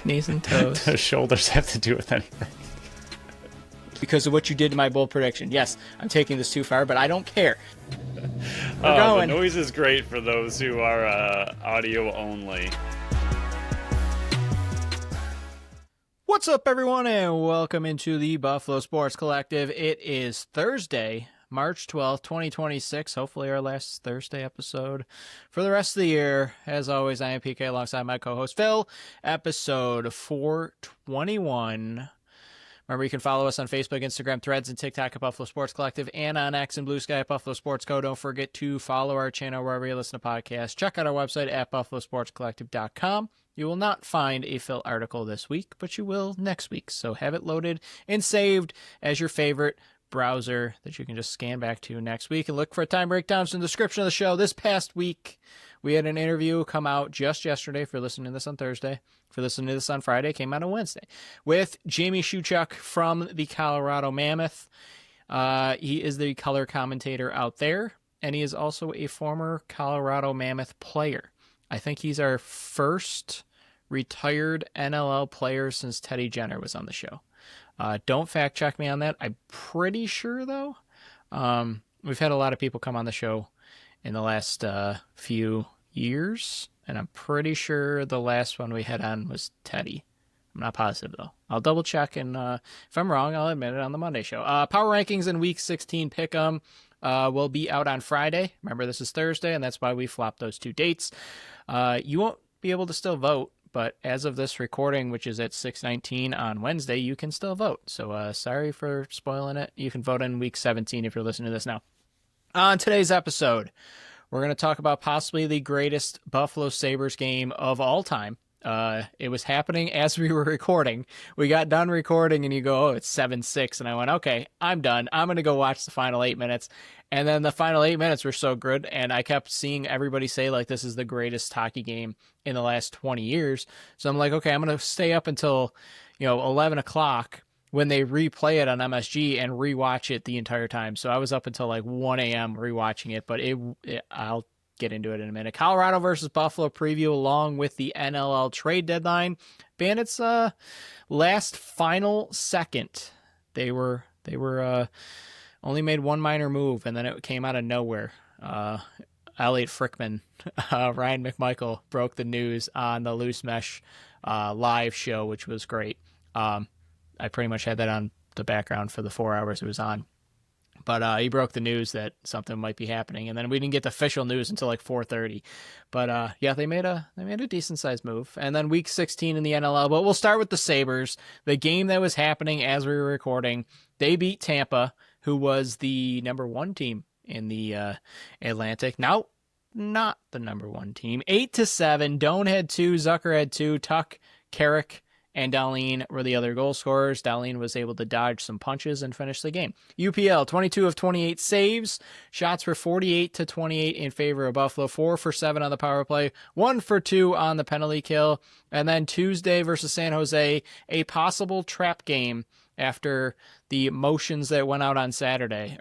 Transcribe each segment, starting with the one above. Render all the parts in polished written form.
Knees and toes. The shoulders have to do with anything. Because of what you did to my bold prediction. Yes, I'm taking this too far, but I don't care. We're The going. noise is great for those who are audio only. What's up, everyone, and welcome into the Buffalo Sports Collective. It is Thursday, March 12th, 2026. Hopefully our last Thursday episode for the rest of the year. As always, I am PK alongside my co-host Phil. Episode 421. Remember, you can follow us on Facebook, Instagram, Threads, and TikTok at Buffalo Sports Collective, and on X and Blue Sky at Buffalo Sports Co. Don't forget to follow our channel wherever you listen to podcasts. Check out our website at buffalosportscollective.com. You will not find a Phil article this week, but you will next week. So have it loaded and saved as your favorite browser that you can just scan back to next week, and look for time breakdowns in the description of the show. This past week, we had an interview come out just yesterday. If you're listening to this on Thursday, if you're listening to this on Friday, it came out on Wednesday, with Jamie Shuchuk from the Colorado Mammoth. He is the color commentator out there, and he is also a former Colorado Mammoth player. I think he's our first retired NLL player since Teddy Jenner was on the show. Don't fact check me on that. I'm pretty sure, though. We've had a lot of people come on the show in the last few years, and I'm pretty sure the last one we had on was Teddy. I'm not positive, though. I'll double check, and if I'm wrong, I'll admit it on the Monday show. Power rankings in Week 16 pick'em will be out on Friday. Remember, this is Thursday, and that's why we flopped those two dates. You won't be able to still vote, but as of this recording, which is at 6:19 on Wednesday, you can still vote. So sorry for spoiling it. You can vote in Week 17 if you're listening to this now. On today's episode, we're going to talk about possibly the greatest Buffalo Sabres game of all time. It was happening as we were recording. We got done recording, and you go, oh, it's 7-6. And I went, okay, I'm done. I'm going to go watch the final 8 minutes. And then the final 8 minutes were so good, and I kept seeing everybody say, like, this is the greatest hockey game in the last 20 years. So I'm like, okay, I'm going to stay up until, 11 o'clock when they replay it on MSG and rewatch it the entire time. So I was up until like 1 a.m. rewatching it, but I'll get into it in a minute. Colorado versus Buffalo preview along with the NLL trade deadline. Bandits last final second. They were only made one minor move, and then it came out of nowhere. Elliot Frickman, Ryan McMichael broke the news on the Loose Mesh live show, which was great. I pretty much had that on the background for the 4 hours it was on. But he broke the news that something might be happening, and then we didn't get the official news until like 4:30. But yeah, they made a decent sized move. And then Week 16 in the NLL. But we'll start with the Sabres, the game that was happening as we were recording. They beat Tampa, who was the number one team in the Atlantic. Now, not the number one team. 8-7. Doan had 2. Zucker had 2. Tuck, Carrick, and Dahlin were the other goal scorers. Dahlin was able to dodge some punches and finish the game. UPL, 22 of 28 saves. Shots were 48-28 in favor of Buffalo. 4 for 7 on the power play. 1 for 2 on the penalty kill. And then Tuesday versus San Jose, a possible trap game after the motions that went out on Sunday.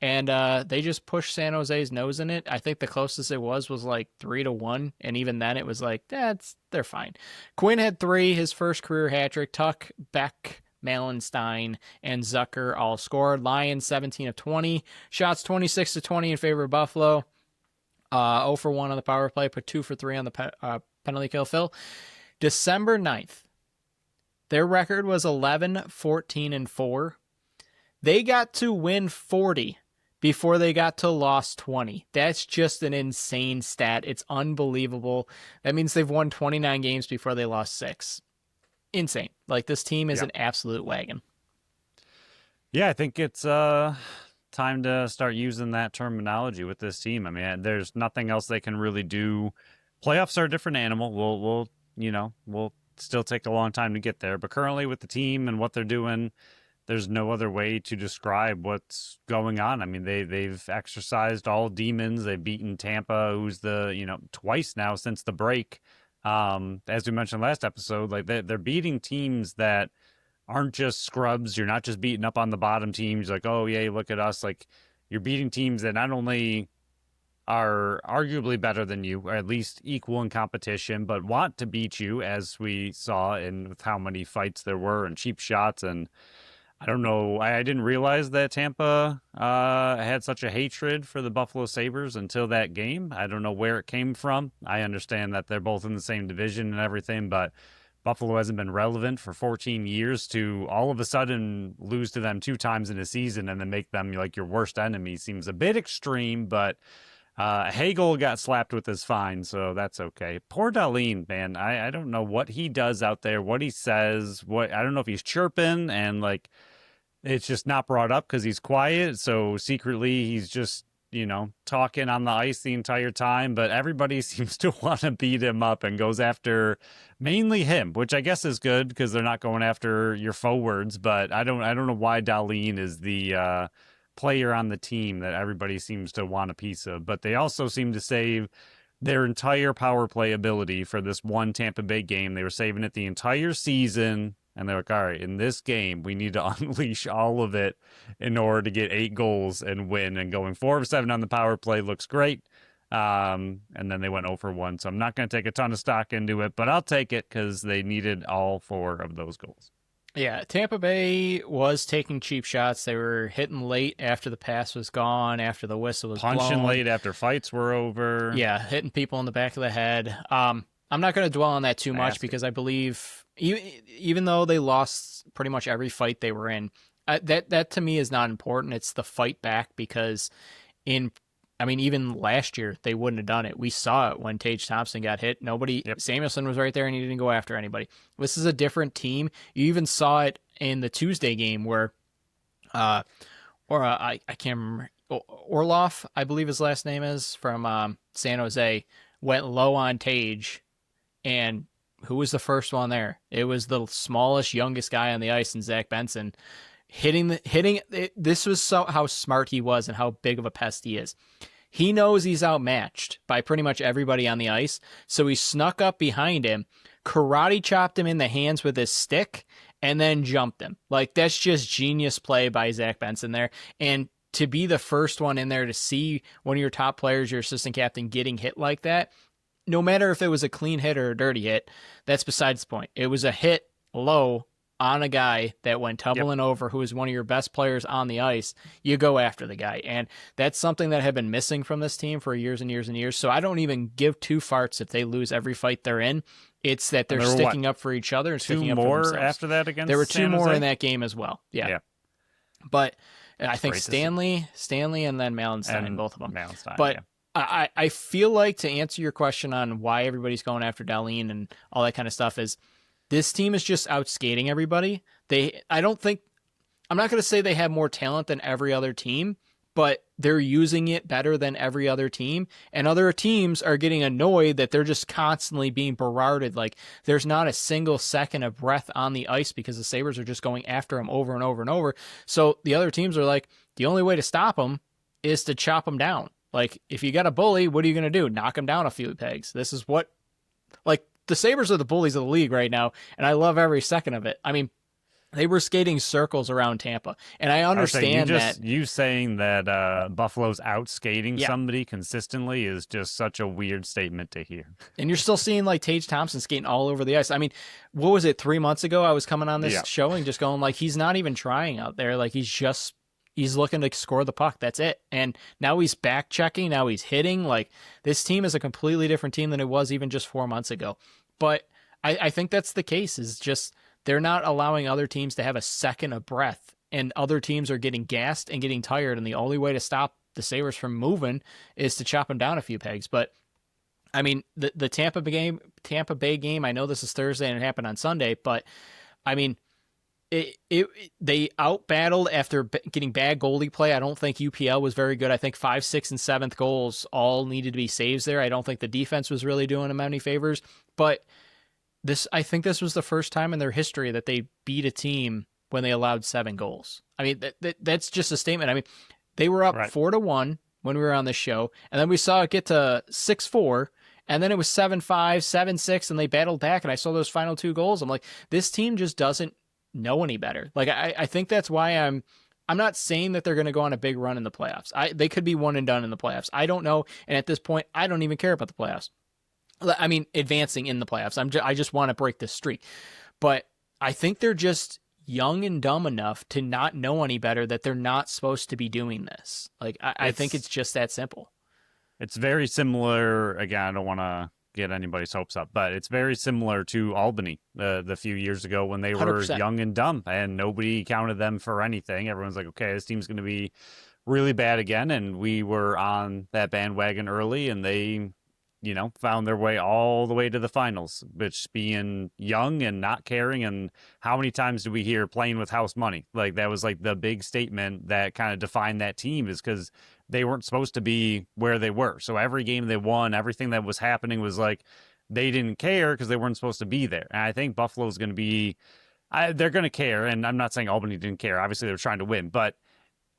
And they just pushed San Jose's nose in it. I think the closest it was like 3-1. And even then it was like, they're fine. Quinn had 3, his first career hat trick. Tuck, Beck, Malenstein, and Zucker all scored. Lions 17 of 20. Shots 26-20 in favor of Buffalo. 0 for 1 on the power play, put 2 for 3 on the penalty kill. Phil, December 9th, their record was 11-14-4. They got to win 40 before they got to loss 20. That's just an insane stat. It's unbelievable. That means they've won 29 games before they lost 6. Insane. Like, this team is an absolute wagon. Yeah, I think it's time to start using that terminology with this team. I mean, there's nothing else they can really do. Playoffs are a different animal. We'll still take a long time to get there. But currently with the team and what they're doing, there's no other way to describe what's going on. I mean, they've exercised all demons. They've beaten Tampa, who's twice now since the break. As we mentioned last episode, like they're beating teams that aren't just scrubs. You're not just beating up on the bottom teams like, oh yeah, look at us. Like, you're beating teams that not only are arguably better than you, or at least equal in competition, but want to beat you, as we saw in with how many fights there were and cheap shots. And I don't know, I didn't realize that Tampa had such a hatred for the Buffalo Sabres until that game. I don't know where it came from. I understand that they're both in the same division and everything, but Buffalo hasn't been relevant for 14 years. To all of a sudden lose to them 2 times in a season and then make them like your worst enemy seems a bit extreme, but Hagel got slapped with his fine, so that's okay. Poor Dahlin, man. I don't know what he does out there, what he says, I don't know if he's chirping and like it's just not brought up because he's quiet. So secretly he's just, talking on the ice the entire time, but everybody seems to want to beat him up and goes after mainly him, which I guess is good because they're not going after your forwards. But I don't know why Dahlin is the player on the team that everybody seems to want a piece of. But they also seem to save their entire power play ability for this one Tampa Bay game. They were saving it the entire season. And they're like, all right, in this game, we need to unleash all of it in order to get 8 goals and win. And going 4 of 7 on the power play looks great. And then they went 0 for 1. So I'm not going to take a ton of stock into it, but I'll take it because they needed all 4 of those goals. Yeah, Tampa Bay was taking cheap shots. They were hitting late after the pass was gone, after the whistle was punching blown. Late after fights were over. Yeah, hitting people in the back of the head. I'm not going to dwell on that too much because I believe even though they lost pretty much every fight they were in, that to me is not important. It's the fight back because even last year they wouldn't have done it. We saw it when Tage Thompson got hit. Samuelson was right there and he didn't go after anybody. This is a different team. You even saw it in the Tuesday game where, I can't remember, Orlov, I believe his last name is, from San Jose, went low on Tage, and who was the first one there? It was the smallest, youngest guy on the ice, and Zach Benson hitting. This was how smart he was and how big of a pest he is. He knows he's outmatched by pretty much everybody on the ice, so he snuck up behind him, karate chopped him in the hands with his stick, and then jumped him. Like, that's just genius play by Zach Benson there. And to be the first one in there to see one of your top players, your assistant captain, getting hit like that, no matter if it was a clean hit or a dirty hit, that's besides the point. It was a hit low on a guy that went tumbling over, who is one of your best players on the ice. You go after the guy. And that's something that had been missing from this team for years and years and years. So I don't even give 2 farts if they lose every fight they're in. It's that they're sticking up for each other and sticking up for themselves. 2 more after that against There were 2 San more Jose? in that game as well. Yeah. But I think Stanley, and then Malenstein, both of them. Malenstein, but I feel like, to answer your question on why everybody's going after Dahlin and all that kind of stuff, is this team is just outskating everybody. I'm not going to say they have more talent than every other team, but they're using it better than every other team. And other teams are getting annoyed that they're just constantly being berarded. Like, there's not a single second of breath on the ice because the Sabres are just going after them over and over and over. So the other teams are like, the only way to stop them is to chop them down. Like, if you got a bully, what are you going to do? Knock him down a few pegs. This is what, like, the Sabres are the bullies of the league right now, and I love every second of it. I mean, they were skating circles around Tampa, and I understand that. You saying that Buffalo's out skating somebody consistently is just such a weird statement to hear. And you're still seeing, like, Tage Thompson skating all over the ice. I mean, what was it, 3 months ago? I was coming on this show and just going, like, he's not even trying out there. Like, he's looking to score the puck. That's it. And now he's back checking. Now he's hitting. Like, this team is a completely different team than it was even just 4 months ago. But I think that's the case, is just they're not allowing other teams to have a second of breath, and other teams are getting gassed and getting tired. And the only way to stop the Sabres from moving is to chop them down a few pegs. But I mean, the Tampa Bay game, I know this is Thursday and it happened on Sunday, but I mean, they out-battled after getting bad goalie play. I don't think UPL was very good. I think 5th, 6th, and 7th goals all needed to be saves there. I don't think the defense was really doing them any favors. But I think this was the first time in their history that they beat a team when they allowed 7 goals. I mean, that's just a statement. I mean, they were up 4-1 when we were on this show, and then we saw it get to 6-4, and then it was 7-5, 7-6, and they battled back, and I saw those final 2 goals. I'm like, this team just doesn't know any better. Like, I think that's why I'm I'm not saying that they're going to go on a big run in the playoffs. They could be one and done in the playoffs. I don't know. And at this point, I don't even care about the playoffs. I mean, advancing in the playoffs. I just want to break this streak. But I think they're just young and dumb enough to not know any better that they're not supposed to be doing this. Like, I think it's just that simple. It's very similar. Again, I don't want to get anybody's hopes up, but it's very similar to Albany the few years ago when they were 100%. young and dumb and nobody counted them for anything. Everyone's like, okay, this team's going to be really bad again. And we were on that bandwagon early, and they, found their way all the way to the finals, which being young and not caring. And how many times do we hear playing with house money? Like, that was like the big statement that kind of defined that team, is because they weren't supposed to be where they were. So every game they won, everything that was happening was like they didn't care because they weren't supposed to be there. And I think Buffalo's going to be, they're going to care. And I'm not saying Albany didn't care. Obviously, they were trying to win. But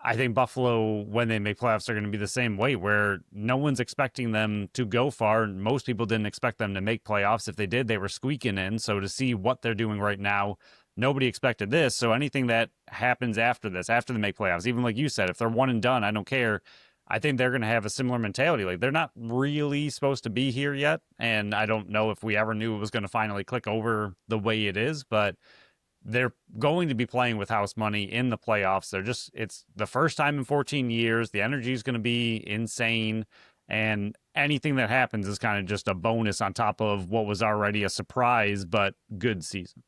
I think Buffalo, when they make playoffs, are going to be the same way, where no one's expecting them to go far. Most people didn't expect them to make playoffs. If they did, they were squeaking in. So to see what they're doing right now, nobody expected this. So anything that happens after this, after they make playoffs, even like you said, if they're one and done, I don't care. I think they're going to have a similar mentality. Like, they're not really supposed to be here yet. And I don't know if we ever knew it was going to finally click over the way it is, but they're going to be playing with house money in the playoffs. It's the first time in 14 years. The energy is going to be insane. And anything that happens is kind of just a bonus on top of what was already a surprise, but good season.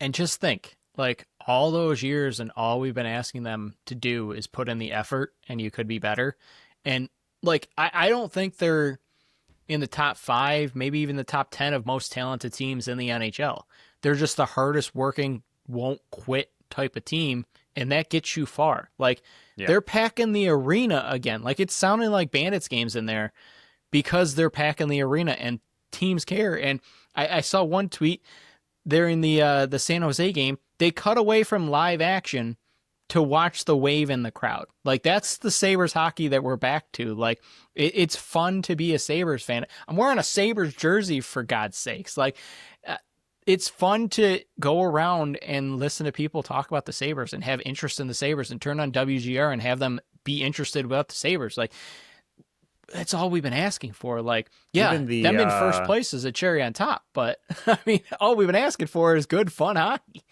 And just think, like, all those years and all we've been asking them to do is put in the effort, and you could be better. And like, I don't think they're in the top 5, maybe even the top 10 of most talented teams in the NHL. They're just the hardest working, won't quit type of team, and that gets you far. Like, They're packing the arena again. Like, it's sounding like Bandits games in there because they're packing the arena and teams care. And I saw one tweet there in the San Jose game. They cut away from live action to watch the wave in the crowd. Like, that's the Sabres hockey that we're back to. Like, it's fun to be a Sabres fan. I'm wearing a Sabres jersey, for God's sakes. Like, it's fun to go around and listen to people talk about the Sabres and have interest in the Sabres and turn on WGR and have them be interested about the Sabres. Like, that's all we've been asking for. Like, yeah, them in first place is a cherry on top. But, I mean, all we've been asking for is good, fun hockey.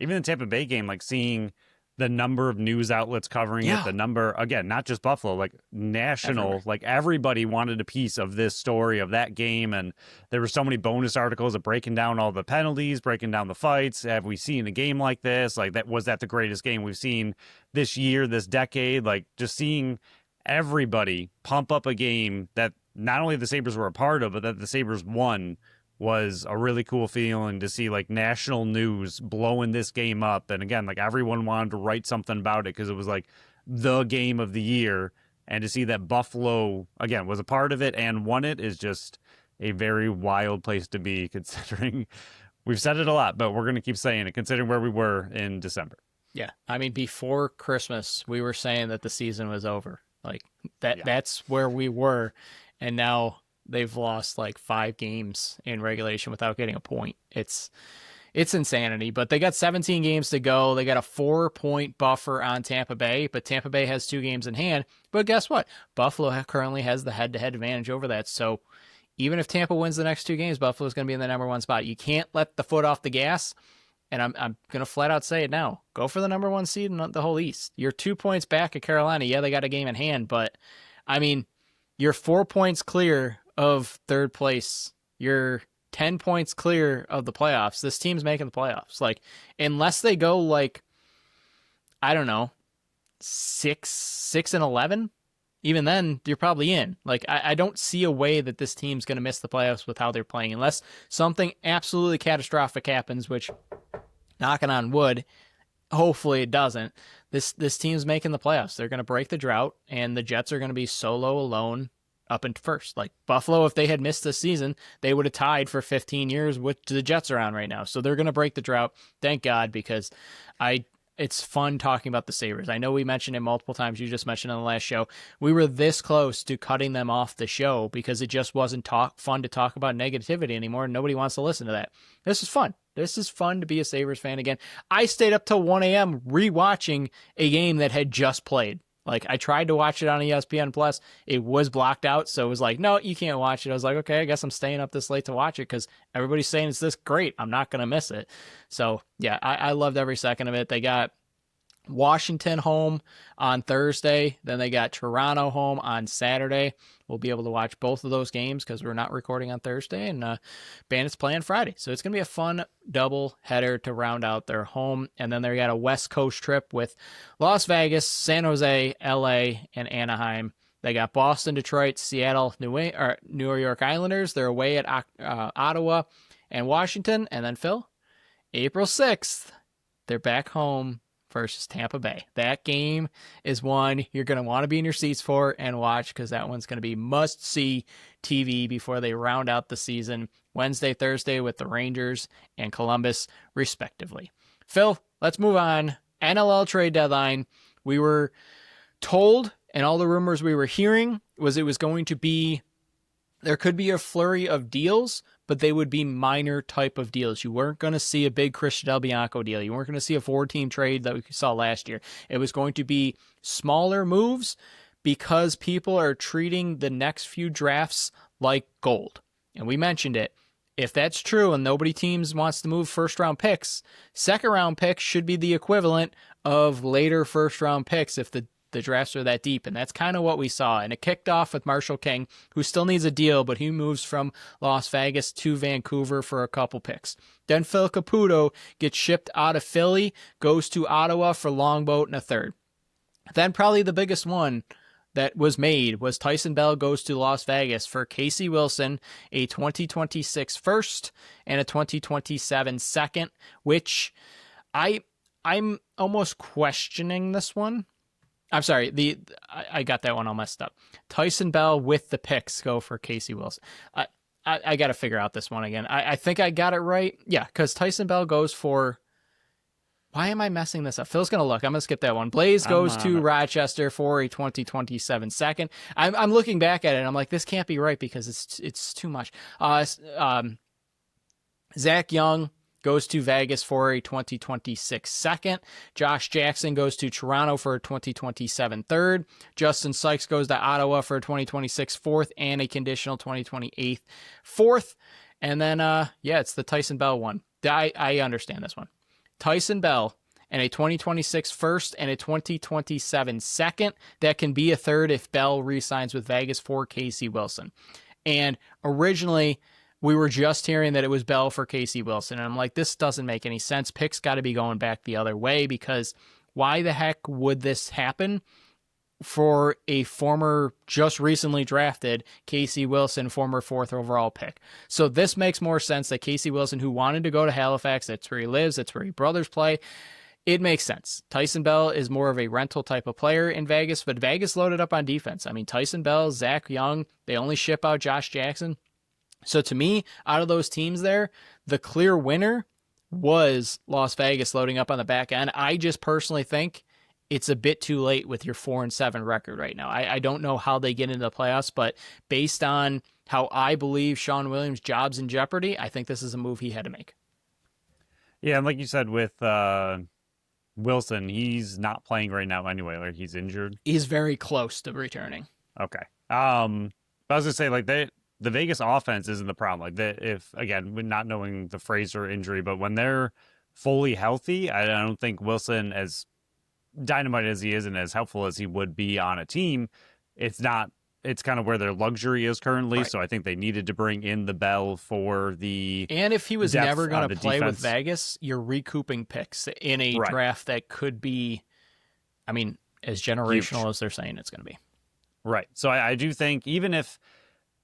Even the Tampa Bay game, like, seeing the number of news outlets covering it, the number, again, not just Buffalo, like national, everywhere. Like everybody wanted a piece of this story, of that game. And there were so many bonus articles of breaking down all the penalties, breaking down the fights. Have we seen a game like this? Like, was that the greatest game we've seen this year, this decade? Like, just seeing everybody pump up a game that not only the Sabres were a part of, but that the Sabres won, was a really cool feeling to see, like, national news blowing this game up. And again, like, everyone wanted to write something about it because it was like the game of the year. And to see that Buffalo, again, was a part of it and won it is just a very wild place to be, considering we've said it a lot, but we're going to keep saying it, considering where we were in December. Yeah. I mean, before Christmas, we were saying that the season was over. Like, that's where we were. And now they've lost like 5 games in regulation without getting a point. It's insanity, but they got 17 games to go. They got a 4-point buffer on Tampa Bay, but Tampa Bay has 2 games in hand. But guess what? Buffalo currently has the head-to-head advantage over that. So even if Tampa wins the next 2 games, Buffalo's going to be in the number 1 spot. You can't let the foot off the gas. And I'm going to flat out say it now. Go for the number 1 seed in the whole East. You're 2 points back at Carolina. Yeah, they got a game in hand, but I mean, you're 4 points clear of 3rd place. You're 10 points clear of the playoffs. This team's making the playoffs. Like, unless they go like, I don't know, 6-11, even then you're probably in. Like, I don't see a way that this team's going to miss the playoffs with how they're playing, unless something absolutely catastrophic happens, which, knocking on wood, hopefully it doesn't. This team's making the playoffs. They're going to break the drought, and the Jets are going to be solo alone up in first. Like, Buffalo, if they had missed this season, they would have tied for 15 years, which the Jets are on right now. So they're going to break the drought. Thank God, because I it's fun talking about the Sabres. I know we mentioned it multiple times. You just mentioned on the last show. We were this close to cutting them off the show because it just wasn't fun to talk about negativity anymore. Nobody wants to listen to that. This is fun. This is fun to be a Sabres fan again. I stayed up till 1 a.m. rewatching a game that had just played. Like, I tried to watch it on ESPN Plus. It was blocked out, so it was like, no, you can't watch it. I was like, okay, I guess I'm staying up this late to watch it because everybody's saying it's this great. I'm not going to miss it. So, yeah, I loved every second of it. They got Washington home on Thursday. Then they got Toronto home on Saturday. We'll be able to watch both of those games because we're not recording on Thursday, and Bandits play on Friday. So it's going to be a fun double header to round out their home. And then they got a West Coast trip with Las Vegas, San Jose, LA, and Anaheim. They got Boston, Detroit, Seattle, New York Islanders. They're away at Ottawa and Washington. And then, Phil, April 6th, they're back home versus Tampa Bay. That game is one you're going to want to be in your seats for and watch because that one's going to be must-see TV before they round out the season Wednesday, Thursday with the Rangers and Columbus, respectively. Phil, let's move on. NLL trade deadline. We were told, and all the rumors we were hearing was it was going to be, there could be a flurry of deals, but they would be minor type of deals. You weren't going to see a big Christian Del Bianco deal. You weren't going to see a 4-team trade that we saw last year. It was going to be smaller moves because people are treating the next few drafts like gold. And we mentioned it. If that's true and nobody teams wants to move first-round picks, second-round picks should be the equivalent of later first-round picks if the drafts are that deep, and that's kind of what we saw. And it kicked off with Marshall King, who still needs a deal, but he moves from Las Vegas to Vancouver for a couple picks. Then Phil Caputo gets shipped out of Philly, goes to Ottawa for Longboat and a third. Then probably the biggest one that was made was Tyson Bell goes to Las Vegas for Casey Wilson, a 2026 first and a 2027 second, which I'm almost questioning this one. I'm sorry, I got that one all messed up. Tyson Bell with the picks go for Casey Wilson. I got to figure out this one again. I think I got it right. Yeah, because Tyson Bell goes for... Why am I messing this up? Phil's going to look. I'm going to skip that one. Blaze goes to Rochester for a 2027 second. I'm looking back at it, and I'm like, this can't be right because it's too much. Zach Young goes to Vegas for a 2026 second. Josh Jackson goes to Toronto for a 2027 third. Justin Sykes goes to Ottawa for a 2026 fourth and a conditional 2028 fourth. And then, it's the Tyson Bell one. I understand this one. Tyson Bell and a 2026 first and a 2027 second. That can be a third if Bell re-signs with Vegas for Casey Wilson. And originally, we were just hearing that it was Bell for Casey Wilson. And I'm like, this doesn't make any sense. Picks got to be going back the other way because why the heck would this happen for a former, just recently drafted Casey Wilson, former 4th overall pick? So this makes more sense that Casey Wilson, who wanted to go to Halifax, that's where he lives, that's where his brothers play. It makes sense. Tyson Bell is more of a rental type of player in Vegas, but Vegas loaded up on defense. I mean, Tyson Bell, Zach Young, they only ship out Josh Jackson. So to me, out of those teams there, the clear winner was Las Vegas loading up on the back end. I just personally think it's a bit too late with your 4-7 record right now. I don't know how they get into the playoffs, but based on how I believe Sean Williams' job's in jeopardy, I think this is a move he had to make. Yeah, and like you said with Wilson, he's not playing right now anyway. Like, he's injured. He's very close to returning. Okay. But I was gonna say, like, the Vegas offense isn't the problem. Like, if again, we're not knowing the Fraser injury, but when they're fully healthy, I don't think Wilson, as dynamite as he is and as helpful as he would be on a team, it's kind of where their luxury is currently. Right. So I think they needed to bring in the Bell for the... And if he was never going to play with Vegas, you're recouping picks in a draft that could be, I mean, as generational huge as they're saying it's going to be. Right. So I do think even if...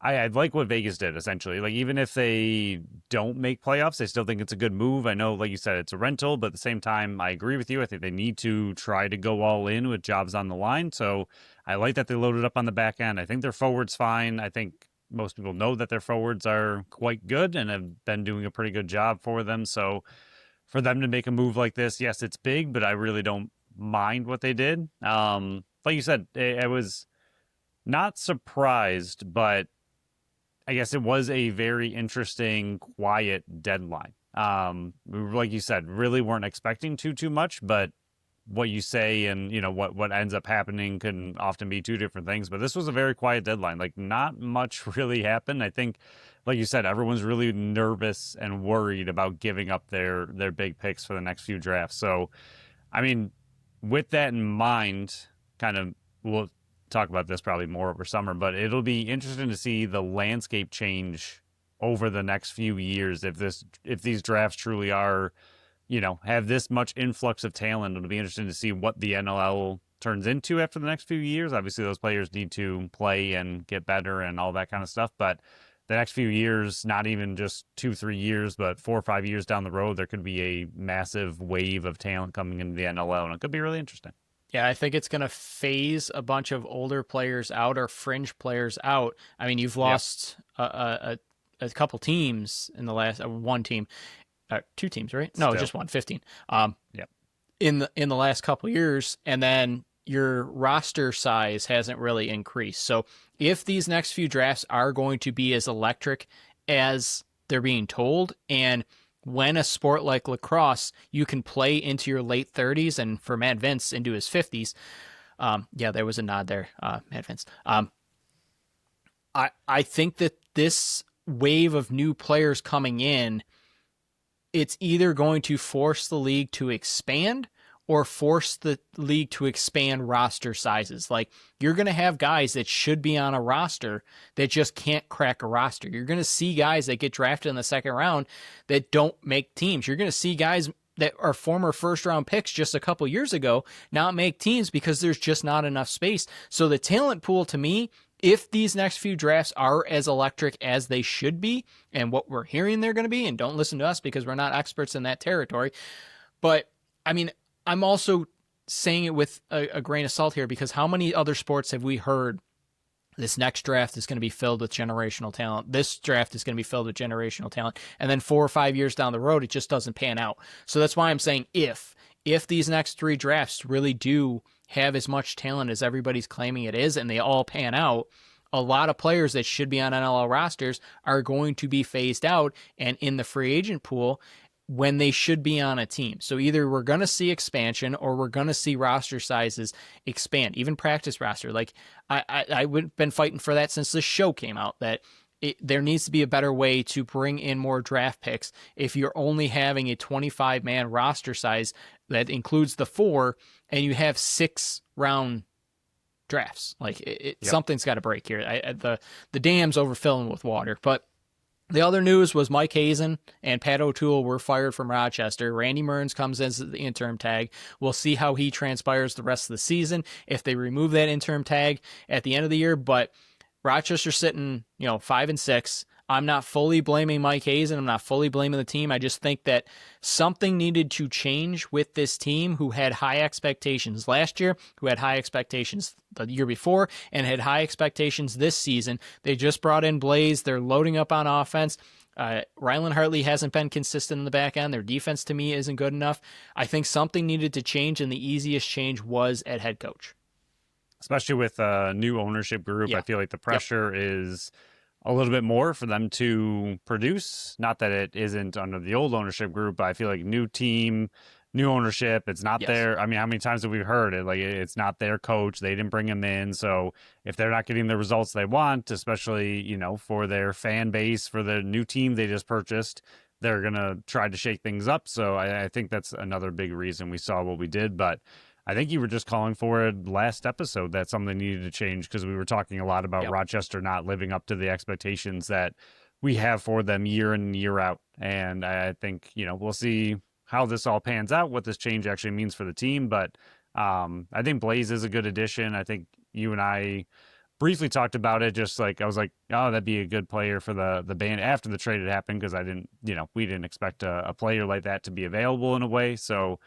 I like what Vegas did, essentially. Like, even if they don't make playoffs, I still think it's a good move. I know, like you said, it's a rental, but at the same time, I agree with you. I think they need to try to go all in with jobs on the line. So I like that they loaded up on the back end. I think their forward's fine. I think most people know that their forwards are quite good and have been doing a pretty good job for them. So for them to make a move like this, yes, it's big, but I really don't mind what they did. Like you said, I was not surprised, but I guess it was a very interesting, quiet deadline. Like you said, really weren't expecting too much, but what you say and what ends up happening can often be two different things. But this was a very quiet deadline. Like not much really happened. I think, like you said, everyone's really nervous and worried about giving up their big picks for the next few drafts. So, I mean, with that in mind, kind of we'll talk about this probably more over summer, but it'll be interesting to see the landscape change over the next few years if these drafts truly are, have this much influx of talent. It'll be interesting to see what the NLL turns into after the next few years. Obviously, those players need to play and get better and all that kind of stuff, but the next few years, not even just 2-3 years, but 4 or 5 years down the road, there could be a massive wave of talent coming into the NLL, and it could be really interesting. Yeah, I think it's going to phase a bunch of older players out or fringe players out. I mean, you've lost a couple teams in the last one team, two teams, right? No, Still. just one, 15. Yep. In the last couple years, and then your roster size hasn't really increased. So if these next few drafts are going to be as electric as they're being told, and when a sport like lacrosse, you can play into your late 30s and for Matt Vince into his 50s. Yeah, there was a nod there, Matt Vince. I think that this wave of new players coming in, it's either going to force the league to expand or force the league to expand roster sizes. Like, you're going to have guys that should be on a roster that just can't crack a roster. You're going to see guys that get drafted in the second round that don't make teams. You're going to see guys that are former first round picks just a couple years ago not make teams because there's just not enough space. So the talent pool, to me, if these next few drafts are as electric as they should be and what we're hearing they're going to be, and don't listen to us because we're not experts in that territory, but I mean, I'm also saying it with a grain of salt here, because how many other sports have we heard this next draft is going to be filled with generational talent? This draft is going to be filled with generational talent. And then 4 or 5 years down the road, it just doesn't pan out. So that's why I'm saying if these next 3 drafts really do have as much talent as everybody's claiming it is, and they all pan out, a lot of players that should be on NLL rosters are going to be phased out and in the free agent pool when they should be on a team. So either we're going to see expansion or we're going to see roster sizes expand, even practice roster. Like I've been fighting for that since the show came out, that there needs to be a better way to bring in more draft picks if you're only having a 25-man roster size that includes the 4 and you have 6 round drafts. Like Yep. Something's got to break here. The dam's overfilling with water. But the other news was Mike Hazen and Pat O'Toole were fired from Rochester. Randy Mearns comes in as the interim tag. We'll see how he transpires the rest of the season if they remove that interim tag at the end of the year. But Rochester's sitting, 5-6. I'm not fully blaming Mike Hazen. I'm not fully blaming the team. I just think that something needed to change with this team who had high expectations last year, who had high expectations the year before, and had high expectations this season. They just brought in Blaze. They're loading up on offense. Rylan Hartley hasn't been consistent in the back end. Their defense, to me, isn't good enough. I think something needed to change, and the easiest change was at head coach. Especially with a new ownership group, Yeah. I feel like the pressure is a little bit more for them to produce. Not that it isn't under the old ownership group, but I feel like new team, new ownership, it's not their, I mean, how many times have we heard it? Like, it's not their coach. They didn't bring him in. So if they're not getting the results they want, especially, for their fan base, for the new team they just purchased, they're going to try to shake things up. So I think that's another big reason we saw what we did. But I think you were just calling for it last episode that something needed to change, because we were talking a lot about Rochester not living up to the expectations that we have for them year in and year out. And I think, we'll see how this all pans out, what this change actually means for the team. But I think Blaze is a good addition. I think you and I briefly talked about it. Just like, I was like, oh, that'd be a good player for the band after the trade had happened, because I didn't, we didn't expect a player like that to be available in a way. So,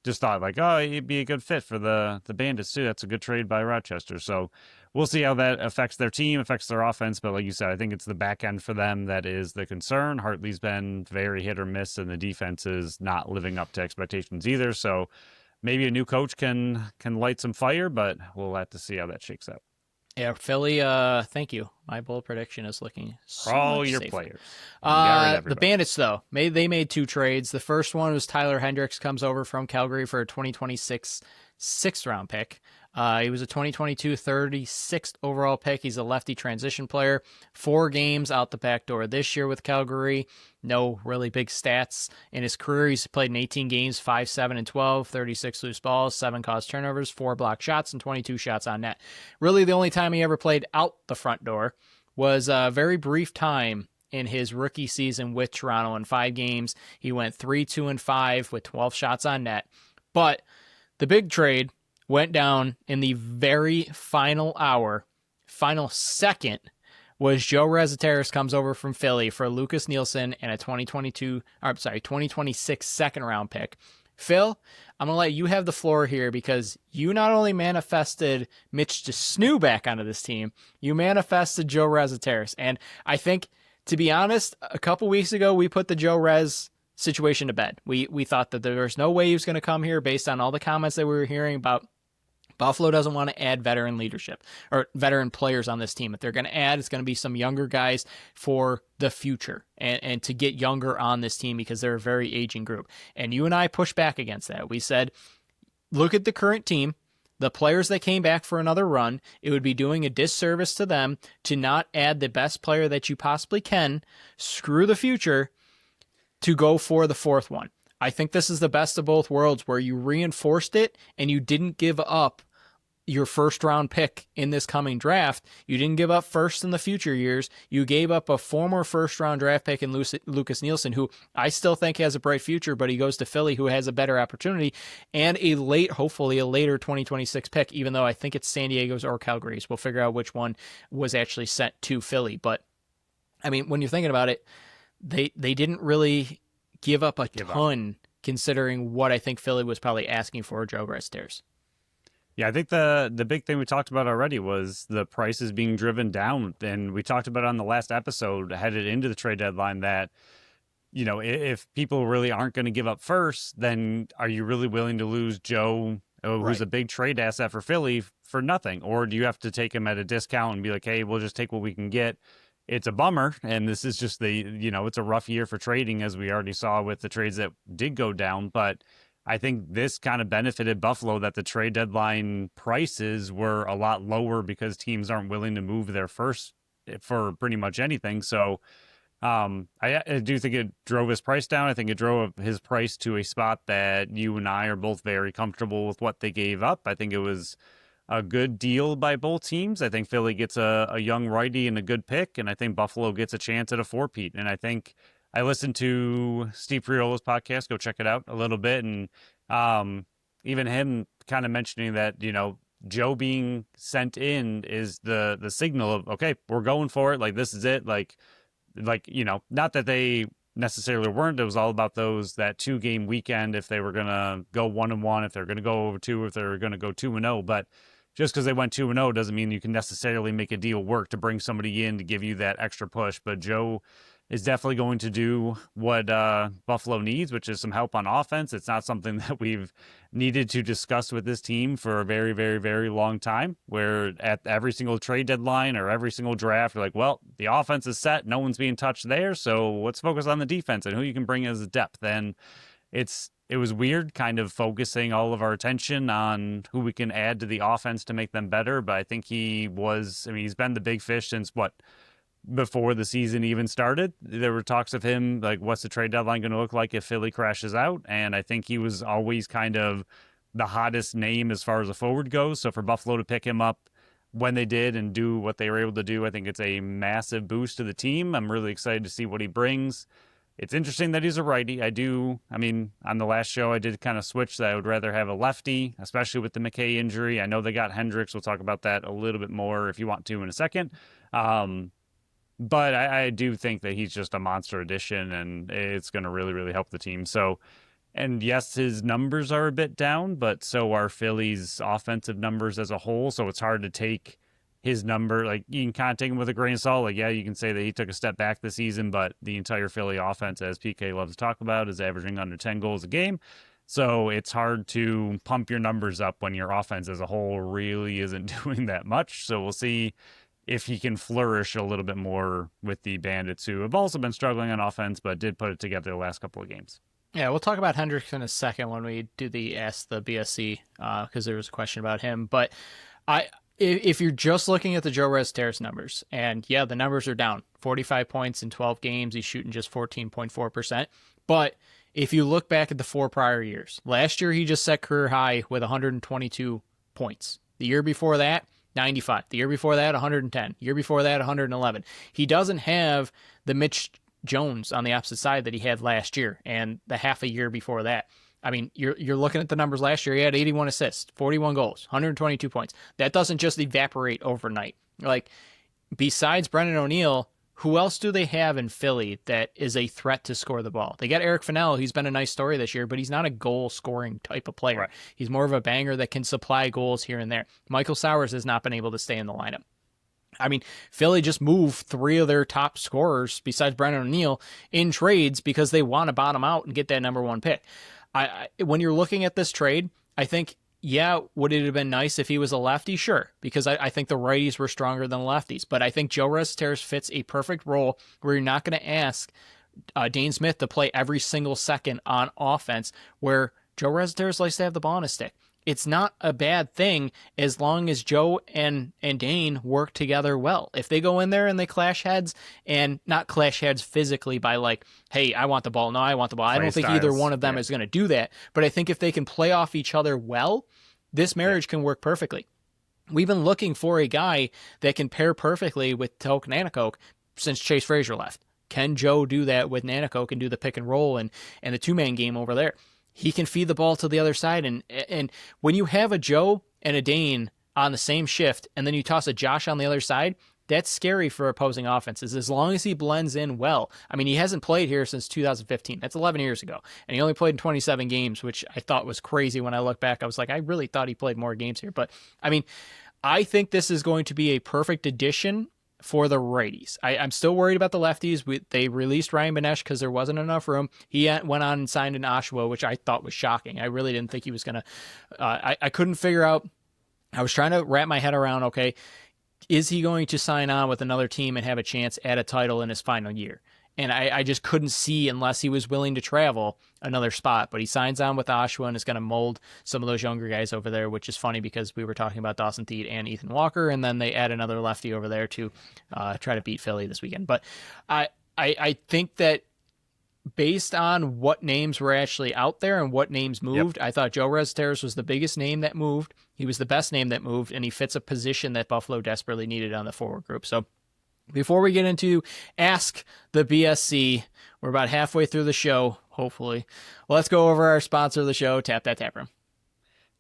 just thought like, oh, he'd be a good fit for the Bandits too. That's a good trade by Rochester. So we'll see how that affects their team, affects their offense. But like you said, I think it's the back end for them that is the concern. Hartley's been very hit or miss, and the defense is not living up to expectations either. So maybe a new coach can light some fire, but we'll have to see how that shakes out. Yeah, Philly, thank you. My bold prediction is looking so All much your safer. players. You got rid of The everybody. Bandits, though, they made 2 trades. The first one was Tyler Hendricks comes over from Calgary for a 2026 6th-round pick. He was a 2022 36th overall pick. He's a lefty transition player. 4 games out the back door this year with Calgary. No really big stats in his career. He's played in 18 games, 5-7-12, 36 loose balls, 7 caused turnovers, 4 blocked shots, and 22 shots on net. Really, the only time he ever played out the front door was a very brief time in his rookie season with Toronto. In 5 games, he went 3-2-5 with 12 shots on net. But the big trade went down in the very final hour, final second, was Joe Rezateris comes over from Philly for Lucas Nielsen and a 2026 second-round pick. Phil, I'm going to let you have the floor here because you not only manifested Mitch DeSnoo back onto this team, you manifested Joe Rezateris. And I think, to be honest, a couple weeks ago, we put the Joe Rez situation to bed. We thought that there was no way he was going to come here based on all the comments that we were hearing about Buffalo doesn't want to add veteran leadership or veteran players on this team. If they're going to add, it's going to be some younger guys for the future and to get younger on this team because they're a very aging group. And you and I pushed back against that. We said, look at the current team, the players that came back for another run. It would be doing a disservice to them to not add the best player that you possibly can, screw the future, to go for the 4th one. I think this is the best of both worlds where you reinforced it and you didn't give up your 1st-round pick in this coming draft. You didn't give up first in the future years. You gave up a former 1st-round draft pick in Lucas Nielsen, who I still think has a bright future, but he goes to Philly, who has a better opportunity, and hopefully a later 2026 pick, even though I think it's San Diego's or Calgary's. We'll figure out which one was actually sent to Philly. But, I mean, when you're thinking about it, they didn't really give up a ton considering what I think Philly was probably asking for Joe Rezateris. Yeah, I think the big thing we talked about already was the prices being driven down. And we talked about on the last episode headed into the trade deadline that, you know, if people really aren't going to give up first, then are you really willing to lose Joe, who's a big trade asset for Philly, for nothing? Or do you have to take him at a discount and be like, hey, we'll just take what we can get? It's a bummer. And this is just it's a rough year for trading, as we already saw with the trades that did go down. But I think this kind of benefited Buffalo that the trade deadline prices were a lot lower because teams aren't willing to move their first for pretty much anything. So I do think it drove his price down. I think it drove his price to a spot that you and I are both very comfortable with what they gave up. I think it was a good deal by both teams. I think Philly gets a young righty and a good pick, and I think Buffalo gets a chance at a 4-peat. And I think I listened to Steve Priola's podcast. Go check it out a little bit. And even him kind of mentioning that, you know, Joe being sent in is the signal of, okay, we're going for it. Like, this is it. Like, you know, not that they necessarily weren't. It was all about that 2-game weekend. If they were going to go 1-1, if they're going to go over 2, if they're going to go 2-0, but just because they went 2-0 doesn't mean you can necessarily make a deal work to bring somebody in to give you that extra push. But Joe is definitely going to do what Buffalo needs, which is some help on offense. It's not something that we've needed to discuss with this team for a very, very, very long time, where at every single trade deadline or every single draft, you're like, well, the offense is set. No one's being touched there. So let's focus on the defense and who you can bring as a depth. And it was weird kind of focusing all of our attention on who we can add to the offense to make them better. But I think he's been the big fish since before the season even started. There were talks of him, like, what's the trade deadline going to look like if Philly crashes out? And I think he was always kind of the hottest name as far as a forward goes. So for Buffalo to pick him up when they did and do what they were able to do, I think it's a massive boost to the team. I'm really excited to see what he brings. It's interesting that he's a righty. On the last show, I did kind of switch that I would rather have a lefty, especially with the McKay injury. I know they got Hendricks. We'll talk about that a little bit more if you want to in a second. But I do think that he's just a monster addition, and it's going to really, really help the team. So, and yes, his numbers are a bit down, but so are Philly's offensive numbers as a whole. So it's hard to take his number, like, you can kind of take him with a grain of salt. Like, yeah, you can say that he took a step back this season, but the entire Philly offense, as PK loves to talk about, is averaging under 10 goals a game. So it's hard to pump your numbers up when your offense as a whole really isn't doing that much. So we'll see if he can flourish a little bit more with the Bandits, who have also been struggling on offense, but did put it together the last couple of games. Yeah, we'll talk about Hendricks in a second when we do the Ask the BSC, because there was a question about him. But if you're just looking at the Joe Rez-Terrace numbers, and yeah, the numbers are down. 45 points in 12 games. He's shooting just 14.4%. But if you look back at the 4 prior years, last year he just set career high with 122 points. The year before that, 95. The year before that, 110. The year before that, 111. He doesn't have the Mitch Jones on the opposite side that he had last year and the half a year before that. I mean, you're looking at the numbers last year. He had 81 assists, 41 goals, 122 points. That doesn't just evaporate overnight. Like, besides Brendan O'Neill, who else do they have in Philly that is a threat to score the ball? They got Eric Fennell. He's been a nice story this year, but he's not a goal-scoring type of player. Right. He's more of a banger that can supply goals here and there. Michael Sowers has not been able to stay in the lineup. I mean, Philly just moved 3 of their top scorers, besides Brendan O'Neill, in trades because they want to bottom out and get that number 1 pick. When you're looking at this trade, I think, yeah, would it have been nice if he was a lefty? Sure, because I think the righties were stronger than the lefties. But I think Joe Rez-Terrace fits a perfect role where you're not going to ask Dane Smith to play every single second on offense, where Joe Rez-Terrace likes to have the ball on his stick. It's not a bad thing as long as Joe and Dane work together well. If they go in there and they clash heads, and not clash heads physically by like, hey, I want the ball, no, I want the ball. I don't think either one of them is going to do that. But I think if they can play off each other well, this marriage can work perfectly. We've been looking for a guy that can pair perfectly with Toke Nanticoke since Chase Frazier left. Can Joe do that with Nanticoke and do the pick and roll and the 2-man game over there? He can feed the ball to the other side. And when you have a Joe and a Dane on the same shift, and then you toss a Josh on the other side, that's scary for opposing offenses as long as he blends in well. I mean, he hasn't played here since 2015. That's 11 years ago. And he only played in 27 games, which I thought was crazy when I look back. I was like, I really thought he played more games here. But, I mean, I think this is going to be a perfect addition for the righties. I'm still worried about the lefties. They released Ryan Benesh because there wasn't enough room. He went on and signed an Oshawa, which I thought was shocking. I really didn't think he was going to... I couldn't figure out... I was trying to wrap my head around, okay, is he going to sign on with another team and have a chance at a title in his final year? And I just couldn't see, unless he was willing to travel, another spot. But he signs on with Oshawa and is going to mold some of those younger guys over there, which is funny because we were talking about Dawson Theet and Ethan Walker, and then they add another lefty over there to try to beat Philly this weekend. But I think that based on what names were actually out there and what names moved, I thought Joe Rez-Terrace was the biggest name that moved. He was the best name that moved, and he fits a position that Buffalo desperately needed on the forward group. So before we get into Ask the BSC, we're about halfway through the show, hopefully. Let's go over our sponsor of the show, Tap That Tap Room.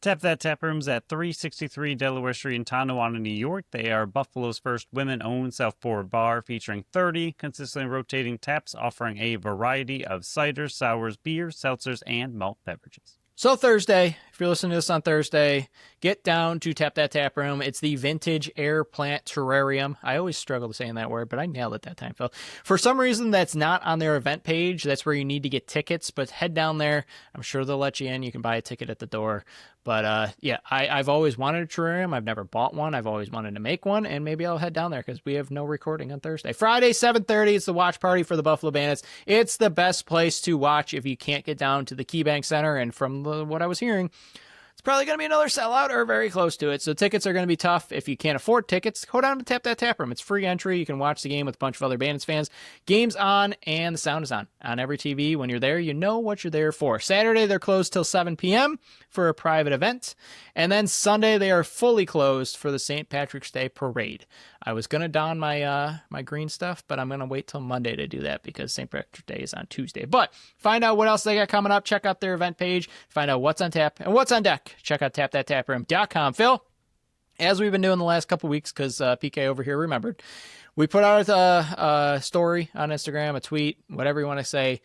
Tap That Tap Room's at 363 Delaware Street in Tonawanda, New York. They are Buffalo's first women-owned South-Forward bar, featuring 30 consistently rotating taps, offering a variety of ciders, sours, beers, seltzers, and malt beverages. So Thursday, if you're listening to this on Thursday, get down to Tap That Tap Room. It's the Vintage Air Plant Terrarium. I always struggle to saying that word, but I nailed it that time, Phil. For some reason, that's not on their event page. That's where you need to get tickets, but head down there. I'm sure they'll let you in. You can buy a ticket at the door. But yeah, I've always wanted a terrarium. I've never bought one. I've always wanted to make one, and maybe I'll head down there because we have no recording on Thursday. Friday, 7:30, it's the watch party for the Buffalo Bandits. It's the best place to watch if you can't get down to the KeyBank Center, and from what I was hearing, it's probably going to be another sellout or very close to it. So tickets are going to be tough. If you can't afford tickets, go down to Tap That Tap Room. It's free entry. You can watch the game with a bunch of other Bandits fans. Game's on and the sound is on every TV. When you're there, you know what you're there for. Saturday, they're closed till 7 p.m. for a private event. And then Sunday, they are fully closed for the St. Patrick's Day Parade. I was going to don my my green stuff, but I'm going to wait till Monday to do that because St. Patrick's Day is on Tuesday. But find out what else they got coming up. Check out their event page. Find out what's on tap and what's on deck. Check out tapthattaproom.com. Phil, as we've been doing the last couple weeks, because PK over here remembered, we put out a story on Instagram, a tweet, whatever you want to say,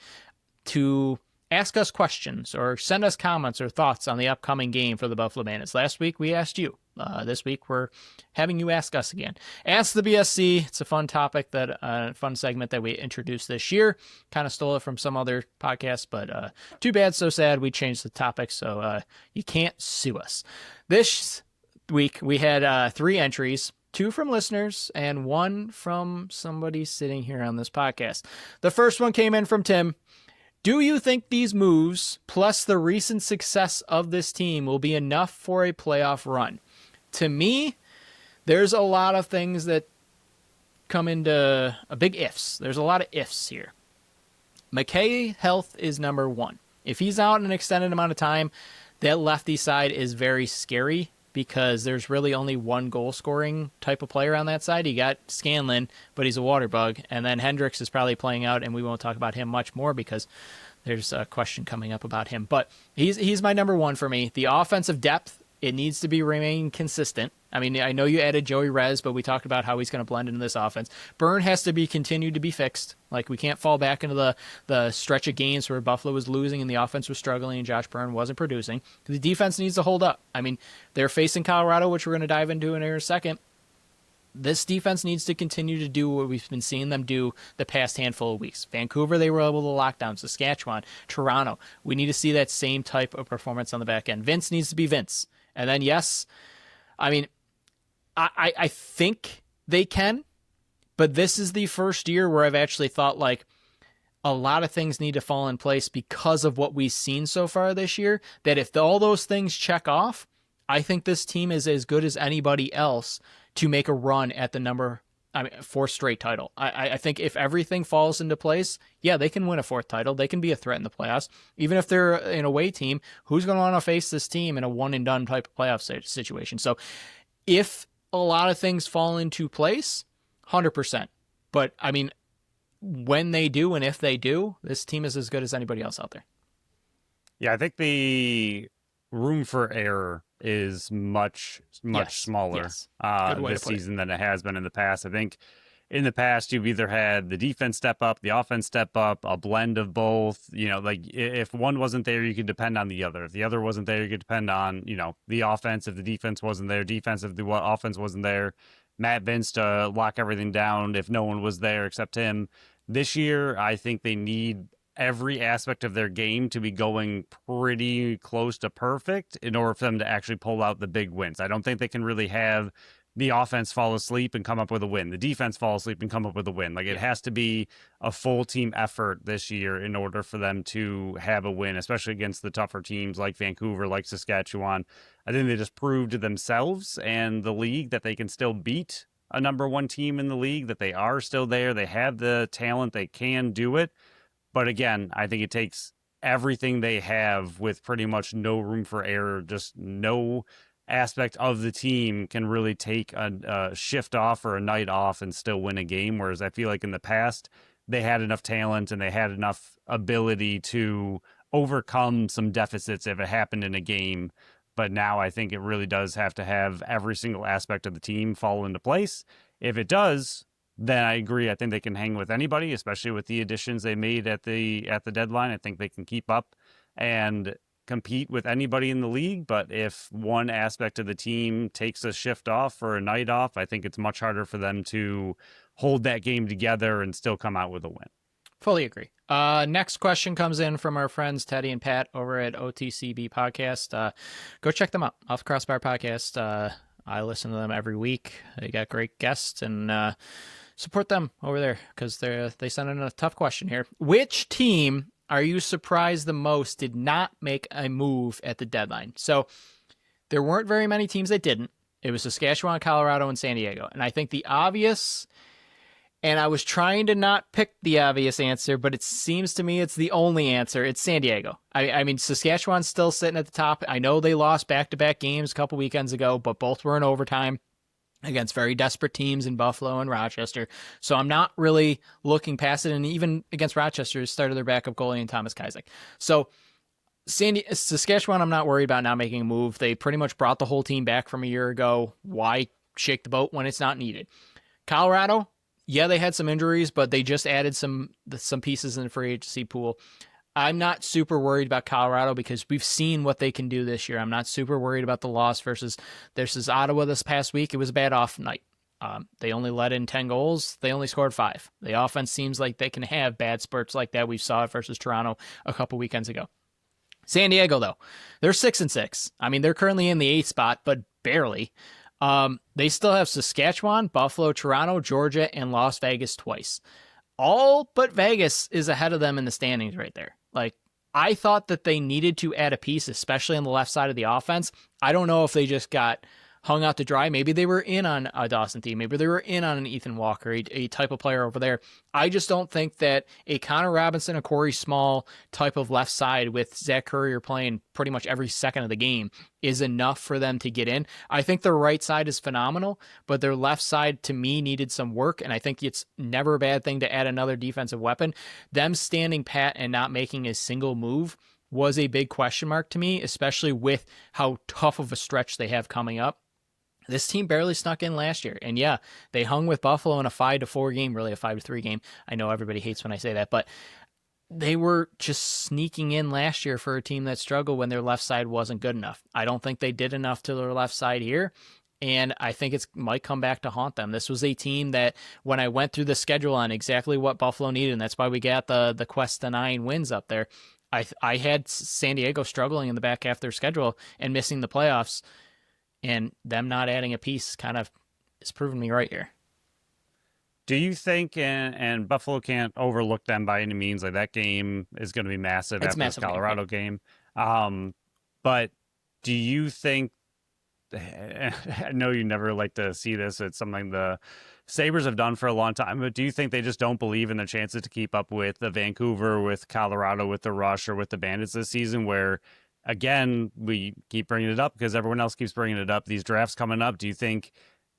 to ask us questions or send us comments or thoughts on the upcoming game for the Buffalo Bandits. Last week, we asked you. This week we're having you ask us again. Ask the BSC. It's a fun topic, fun segment that we introduced this year. Kind of stole it from some other podcasts, but too bad, so sad. We changed the topic, so you can't sue us. This week we had 3 entries. 2 from listeners and 1 from somebody sitting here on this podcast. The first one came in from Tim. Do you think these moves, plus the recent success of this team, will be enough for a playoff run? To me, there's a lot of things that come into a big ifs. There's a lot of ifs here. McKay health is number 1. If he's out an extended amount of time, that lefty side is very scary because there's really only one goal-scoring type of player on that side. You got Scanlon, but he's a water bug, and then Hendricks is probably playing out, and we won't talk about him much more because there's a question coming up about him. But he's my number 1 for me. The offensive depth, it needs to remain consistent. I mean, I know you added Joey Rez, but we talked about how he's going to blend into this offense. Byrne has to be continued to be fixed. Like, we can't fall back into the stretch of games where Buffalo was losing and the offense was struggling and Josh Byrne wasn't producing. The defense needs to hold up. I mean, they're facing Colorado, which we're going to dive into in a second. This defense needs to continue to do what we've been seeing them do the past handful of weeks. Vancouver, they were able to lock down. Saskatchewan, Toronto. We need to see that same type of performance on the back end. Vince needs to be Vince. And then, yes, I mean, I think they can, but this is the first year where I've actually thought, like, a lot of things need to fall in place because of what we've seen so far this year, that if all those things check off, I think this team is as good as anybody else to make a run at the 4th straight title. I think if everything falls into place, yeah, they can win a 4th title. They can be a threat in the playoffs. Even if they're an away team, who's going to want to face this team in a one-and-done type of playoff situation? So if a lot of things fall into place, 100%. But, I mean, when they do and if they do, this team is as good as anybody else out there. Yeah, I think the room for error is much smaller this season than it has been in the past. I think in the past, you've either had the defense step up, the offense step up, a blend of both. You know, like if one wasn't there, you could depend on the other. If the other wasn't there, you could depend on, the offense. If the defense wasn't there, defense. If the offense wasn't there, Matt Vince to lock everything down if no one was there except him. This year, I think they need every aspect of their game to be going pretty close to perfect in order for them to actually pull out the big wins. I don't think they can really have the offense fall asleep and come up with a win, the defense fall asleep and come up with a win. Like, it has to be a full team effort this year in order for them to have a win, especially against the tougher teams like Vancouver, like Saskatchewan. I think they just proved to themselves and the league that they can still beat a number 1 team in the league, that they are still there. They have the talent. They can do it. But again, I think it takes everything they have with pretty much no room for error, just no aspect of the team can really take a shift off or a night off and still win a game. Whereas I feel like in the past, they had enough talent and they had enough ability to overcome some deficits if it happened in a game. But now I think it really does have to have every single aspect of the team fall into place. If it does, then I agree. I think they can hang with anybody, especially with the additions they made at the deadline. I think they can keep up and compete with anybody in the league. But if one aspect of the team takes a shift off or a night off, I think it's much harder for them to hold that game together and still come out with a win. Fully agree. Next question comes in from our friends Teddy and Pat over at OTCB Podcast. Go check them out. Off the Crossbar Podcast. I listen to them every week. They got great guests, and support them over there because they sent in a tough question here. Which team are you surprised the most did not make a move at the deadline? So there weren't very many teams that didn't. It was Saskatchewan, Colorado, and San Diego. And I think the obvious, and I was trying to not pick the obvious answer, but it seems to me it's the only answer. It's San Diego. I mean, Saskatchewan's still sitting at the top. I know they lost back-to-back games a couple weekends ago, but both were in overtime against very desperate teams in Buffalo and Rochester. So I'm not really looking past it. And even against Rochester, started their backup goalie in Thomas Kazak. So Saskatchewan, I'm not worried about not making a move. They pretty much brought the whole team back from a year ago. Why shake the boat when it's not needed? Colorado, yeah, they had some injuries, but they just added some pieces in the free agency pool. I'm not super worried about Colorado because we've seen what they can do this year. I'm not super worried about the loss versus Ottawa this past week. It was a bad off night. They only let in 10 goals. They only scored 5. The offense seems like they can have bad spurts like that. We saw it versus Toronto a couple weekends ago. San Diego, though, they're 6-6. I mean, they're currently in the 8th spot, but barely. They still have Saskatchewan, Buffalo, Toronto, Georgia, and Las Vegas twice. All but Vegas is ahead of them in the standings right there. Like, I thought that they needed to add a piece, especially on the left side of the offense. I don't know if they just got hung out to dry. Maybe they were in on a Dawson Thiem. Maybe they were in on an Ethan Walker, a type of player over there. I just don't think that a Connor Robinson, a Corey Small type of left side with Zach Currier playing pretty much every second of the game is enough for them to get in. I think their right side is phenomenal, but their left side to me needed some work, and I think it's never a bad thing to add another defensive weapon. Them standing pat and not making a single move was a big question mark to me, especially with how tough of a stretch they have coming up. This team barely snuck in last year. And yeah, they hung with Buffalo in a 5-4 game, really a 5-3 game. I know everybody hates when I say that, but they were just sneaking in last year for a team that struggled when their left side wasn't good enough. I don't think they did enough to their left side here. And I think it might come back to haunt them. This was a team that when I went through the schedule on exactly what Buffalo needed, and that's why we got the quest to 9 wins up there, I had San Diego struggling in the back half of their schedule and missing the playoffs. And them not adding a piece kind of is proving me right here. Do you think, and Buffalo can't overlook them by any means, like that game is going to be massive after the Colorado game. But do you think, I know you never like to see this, it's something the Sabres have done for a long time, but do you think they just don't believe in their chances to keep up with the Vancouver, with Colorado, with the Rush, or with the Bandits this season, where again, we keep bringing it up because everyone else keeps bringing it up. These drafts coming up, do you think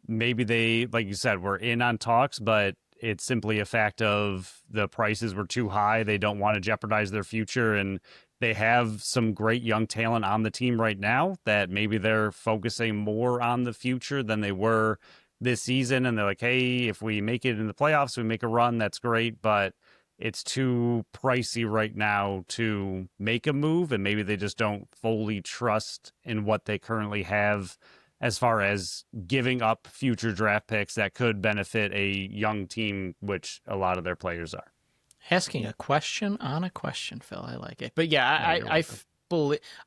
maybe they, like you said, were in on talks, but it's simply a fact of the prices were too high. They don't want to jeopardize their future, and they have some great young talent on the team right now that maybe they're focusing more on the future than they were this season. And they're like, hey, if we make it in the playoffs, we make a run, that's great, but it's too pricey right now to make a move, and maybe they just don't fully trust in what they currently have as far as giving up future draft picks that could benefit a young team, which a lot of their players are. Asking a question on a question, Phil. I like it. But yeah,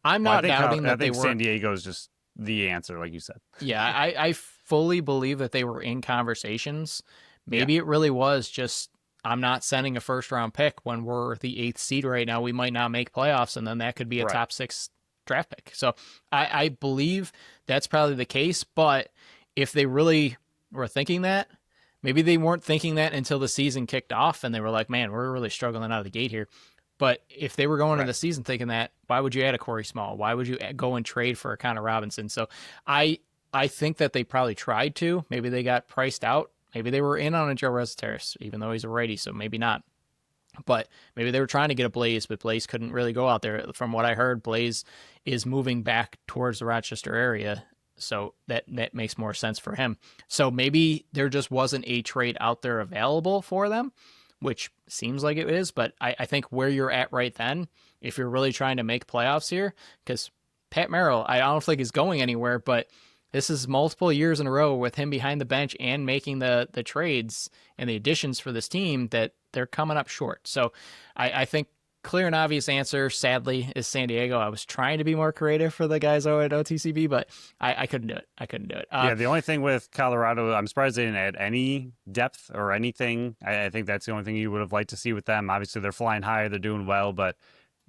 I'm not doubting that they were. San Diego is just the answer, like you said. Yeah, I fully believe that they were in conversations. Maybe it really was just, I'm not sending a first round pick when we're the 8th seed right now. We might not make playoffs, and then that could be a top 6 draft pick. So I believe that's probably the case. But if they really were thinking that, maybe they weren't thinking that until the season kicked off and they were like, man, we're really struggling out of the gate here. But if they were going into the season thinking that, why would you add a Corey Small? Why would you go and trade for a Connor Robinson? So I think that they probably tried to. Maybe they got priced out. Maybe they were in on a Joe Resetarys, even though he's a righty, so maybe not. But maybe they were trying to get a Blaze, but Blaze couldn't really go out there. From what I heard, Blaze is moving back towards the Rochester area, so that makes more sense for him. So maybe there just wasn't a trade out there available for them, which seems like it is. But I think where you're at right then, if you're really trying to make playoffs here, because Pat Merrill, I don't think is going anywhere, but this is multiple years in a row with him behind the bench and making the trades and the additions for this team that they're coming up short. So I think clear and obvious answer, sadly, is San Diego. I was trying to be more creative for the guys at OTCB, but I couldn't do it. Yeah, the only thing with Colorado, I'm surprised they didn't add any depth or anything. I think that's the only thing you would have liked to see with them. Obviously, they're flying high, they're doing well, but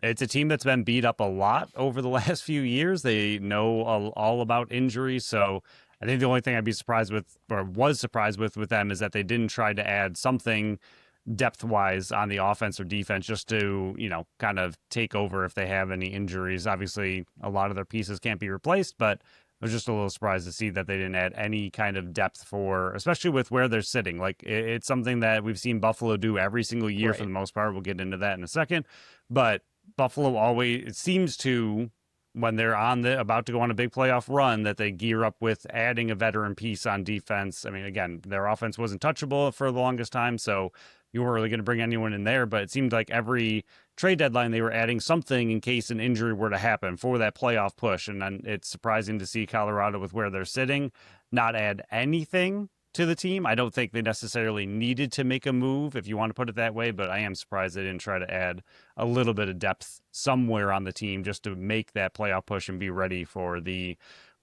it's a team that's been beat up a lot over the last few years. They know all about injuries. So I think the only thing I'd be surprised with, or was surprised with them, is that they didn't try to add something depth-wise on the offense or defense just to, kind of take over if they have any injuries. Obviously, a lot of their pieces can't be replaced, but I was just a little surprised to see that they didn't add any kind of depth for, especially with where they're sitting. Like, it's something that we've seen Buffalo do every single year for the most part. We'll get into that in a second. But Buffalo always, it seems to, when they're about to go on a big playoff run, that they gear up with adding a veteran piece on defense. I mean, again, their offense wasn't touchable for the longest time, so you weren't really going to bring anyone in there. But it seemed like every trade deadline they were adding something in case an injury were to happen for that playoff push. And then it's surprising to see Colorado, with where they're sitting, not add anything to the team. I don't think they necessarily needed to make a move, if you want to put it that way, but I am surprised they didn't try to add a little bit of depth somewhere on the team just to make that playoff push and be ready for the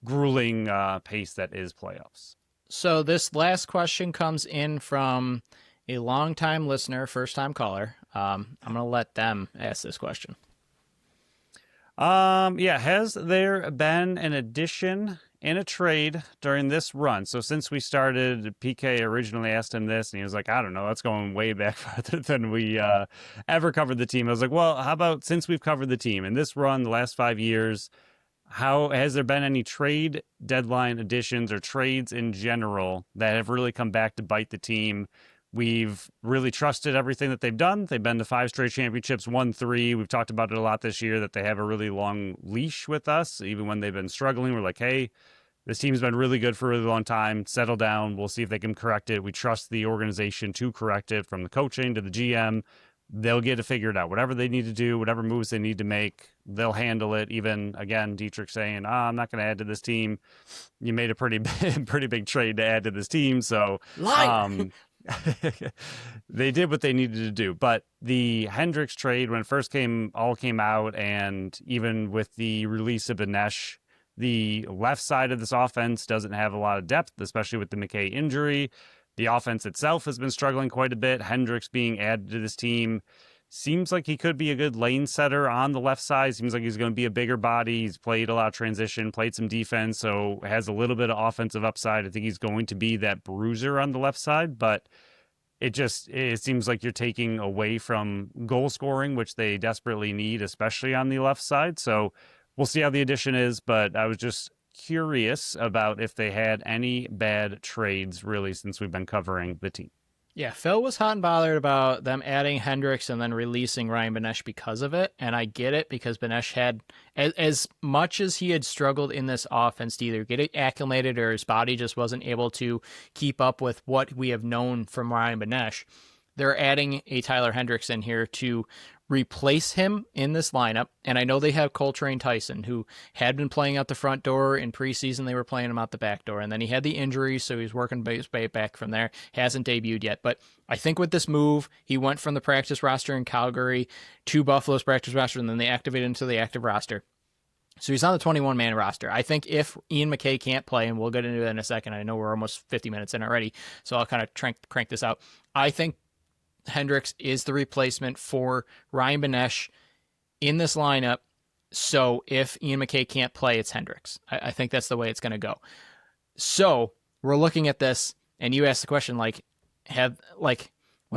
grueling pace that is playoffs. So this last question comes in from a longtime listener, first-time caller. I'm going to let them ask this question. Yeah, has there been an addition in a trade during this run? So since we started, PK originally asked him this, and he was like, I don't know, that's going way back farther than we ever covered the team. I was like, well, how about since we've covered the team in this run, the last 5 years, how has there been any trade deadline additions or trades in general that have really come back to bite the team? We've really trusted everything that they've done. They've been to 5 straight championships, won 3. We've talked about it a lot this year, that they have a really long leash with us. Even when they've been struggling, we're like, hey, this team's been really good for a really long time. Settle down. We'll see if they can correct it. We trust the organization to correct it, from the coaching to the GM. They'll get it figured out. Whatever they need to do, whatever moves they need to make, they'll handle it. Even, again, Dietrich saying, I'm not going to add to this team. You made a pretty big trade to add to this team. So they did what they needed to do. But the Hendricks trade, when it first came out, and even with the release of Benesh, the left side of this offense doesn't have a lot of depth, especially with the McKay injury. The offense itself has been struggling quite a bit. Hendricks being added to this team seems like he could be a good lane setter on the left side. Seems like he's going to be a bigger body. He's played a lot of transition, played some defense, so has a little bit of offensive upside. I think he's going to be that bruiser on the left side, but it seems like you're taking away from goal scoring, which they desperately need, especially on the left side. So we'll see how the addition is, but I was just curious about if they had any bad trades really since we've been covering the team. Yeah, Phil was hot and bothered about them adding Hendricks and then releasing Ryan Benesh because of it. And I get it, because Benesh had, as much as he had struggled in this offense to either get it acclimated or his body just wasn't able to keep up with what we have known from Ryan Benesh, they're adding a Tyler Hendricks in here to replace him in this lineup. And I know they have Coltrane Tyson, who had been playing out the front door in preseason. They were playing him out the back door, and then he had the injury, so he's working his way back from there. Hasn't debuted yet, but I think with this move, he went from the practice roster in Calgary to Buffalo's practice roster, and then they activated him to the active roster. So he's on the 21-man roster. I think if Ian McKay can't play, and we'll get into that in a second, I know we're almost 50 minutes in already, so I'll kind of crank this out. I think Hendricks is the replacement for Ryan Benesh in this lineup. So if Ian McKay can't play, it's Hendricks. I think that's the way it's going to go. So we're looking at this, and you asked the question, when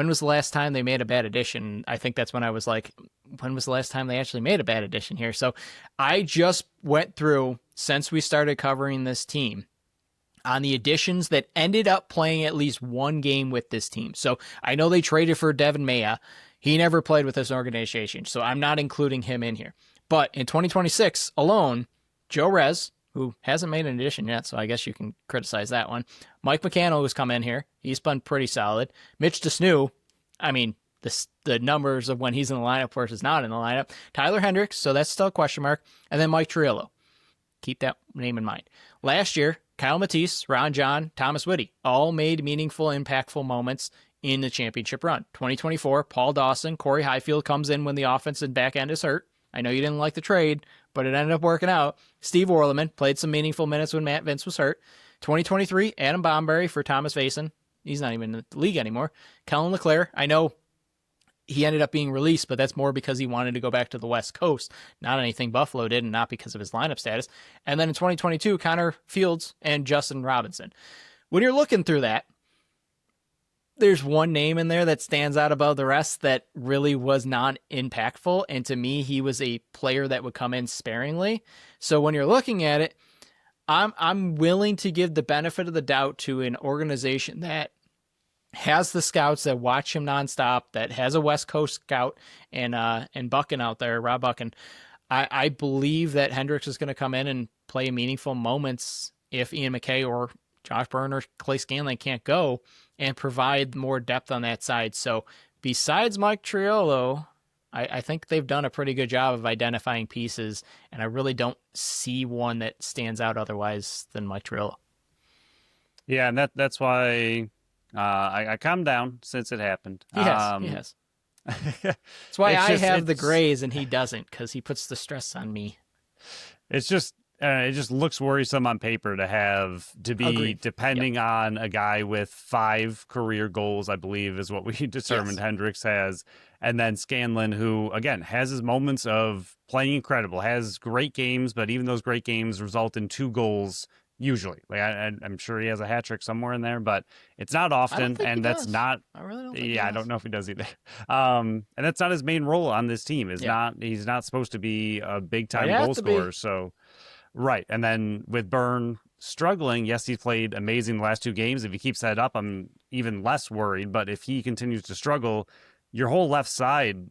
was the last time they made a bad addition? I think that's when I was like, when was the last time they actually made a bad addition here? So I just went through, since we started covering this team, on the additions that ended up playing at least one game with this team. So I know they traded for Devin Maya. He never played with this organization, so I'm not including him in here. But in 2026 alone, Joe Rez, who hasn't made an addition yet, so I guess you can criticize that one. Mike McCannell, who's come in here. He's been pretty solid. Mitch DeSnew, I mean, the numbers of when he's in the lineup versus not in the lineup. Tyler Hendricks, so that's still a question mark. And then Mike Triolo. Keep that name in mind. Last year, Kyle Matisse, Ron John, Thomas Whitty all made meaningful, impactful moments in the championship run. 2024, Paul Dawson, Corey Highfield comes in when the offensive back end is hurt. I know you didn't like the trade, but it ended up working out. Steve Orleman played some meaningful minutes when Matt Vince was hurt. 2023, Adam Bomberry for Thomas Vason. He's not even in the league anymore. Kellen LeClaire, I know he ended up being released, but that's more because he wanted to go back to the West Coast. Not anything Buffalo did, and not because of his lineup status. And then in 2022, Connor Fields and Justin Robinson. When you're looking through that, there's one name in there that stands out above the rest that really was non-impactful, and to me, he was a player that would come in sparingly. So when you're looking at it, I'm willing to give the benefit of the doubt to an organization that has the scouts that watch him nonstop, that has a West Coast scout and Buchan out there, Rob Buchan. I believe that Hendricks is going to come in and play meaningful moments if Ian McKay or Josh Byrne or Clay Scanlon can't go and provide more depth on that side. So besides Mike Triolo, I think they've done a pretty good job of identifying pieces, and I really don't see one that stands out otherwise than Mike Triolo. Yeah, and that's why I calmed down since it happened. He has. That's why I have the Grays and he doesn't, because he puts the stress on me. It's just it just looks worrisome on paper to be Agreed. depending on a guy with 5 career goals, I believe is what we determined Hendricks has. And then Scanlon, who, again, has his moments of playing incredible, has great games, but even those great games result in 2 goals usually. Like I'm sure he has a hat trick somewhere in there, but it's not often. And that's not. I really don't think Yeah, I don't know if he does either. And that's not his main role on this team. He's not supposed to be a big time goal scorer. So. Right. And then with Byrne struggling, yes, he's played amazing the last 2 games. If he keeps that up, I'm even less worried. But if he continues to struggle, your whole left side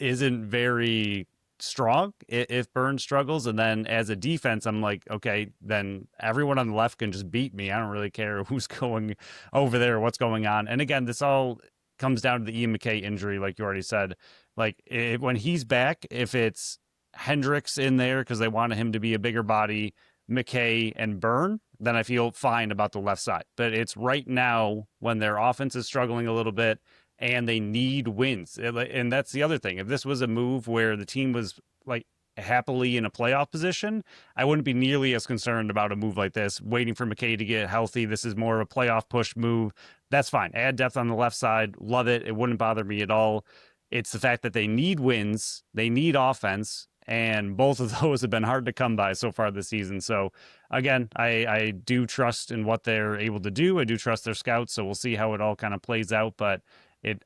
isn't very strong if Byrne struggles. And then as a defense, I'm like, okay, then everyone on the left can just beat me. I don't really care who's going over there or what's going on. And again, this all comes down to the Ian McKay injury, like you already said. Like when he's back, if it's Hendricks in there because they wanted him to be a bigger body, McKay and Byrne, then I feel fine about the left side. But it's right now when their offense is struggling a little bit and they need wins. And that's the other thing. If this was a move where the team was like happily in a playoff position, I wouldn't be nearly as concerned about a move like this, waiting for McKay to get healthy. This is more of a playoff push move. That's fine. Add depth on the left side. Love it. It wouldn't bother me at all. It's the fact that they need wins. They need offense. And both of those have been hard to come by so far this season. So, again, I do trust in what they're able to do. I do trust their scouts. So we'll see how it all kind of plays out. But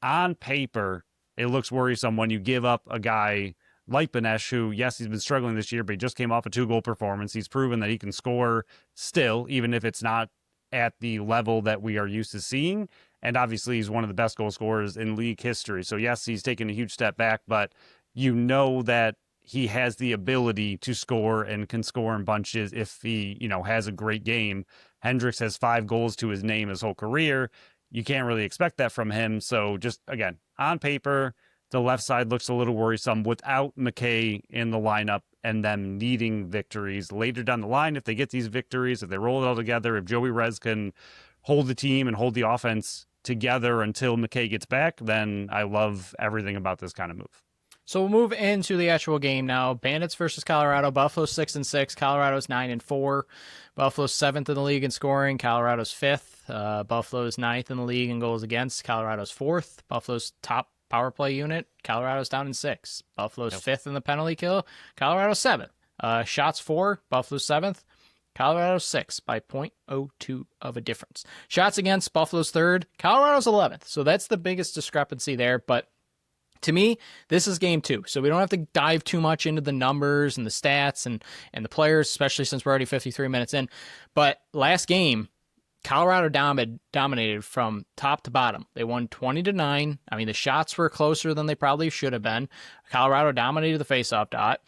on paper, it looks worrisome when you give up a guy like Benesh, who, yes, he's been struggling this year, but he just came off a 2-goal performance. He's proven that he can score still, even if it's not at the level that we are used to seeing. And obviously, he's one of the best goal scorers in league history. So, yes, he's taken a huge step back, but you know that he has the ability to score and can score in bunches if he, has a great game. Hendricks has 5 goals to his name his whole career. You can't really expect that from him. So just, again, on paper, the left side looks a little worrisome without McKay in the lineup and them needing victories later down the line. If they get these victories, if they roll it all together, if Joey Rez can hold the team and hold the offense together until McKay gets back, then I love everything about this kind of move. So we'll move into the actual game now. Bandits versus Colorado. Buffalo's 6-6. Colorado's 9-4. Buffalo's 7th in the league in scoring. Colorado's 5th. Buffalo's 9th in the league in goals against. Colorado's 4th. Buffalo's top power play unit. Colorado's down in 6th. Buffalo's 5th in the penalty kill. Colorado's 7th. Shots 4. Buffalo's 7th. Colorado's 6th by .02 of a difference. Shots against. Buffalo's 3rd. Colorado's 11th. So that's the biggest discrepancy there, but to me, this is game 2, so we don't have to dive too much into the numbers and the stats and the players, especially since we're already 53 minutes in. But last game, Colorado dominated from top to bottom. They won 20-9. I mean, the shots were closer than they probably should have been. Colorado dominated the faceoff dot.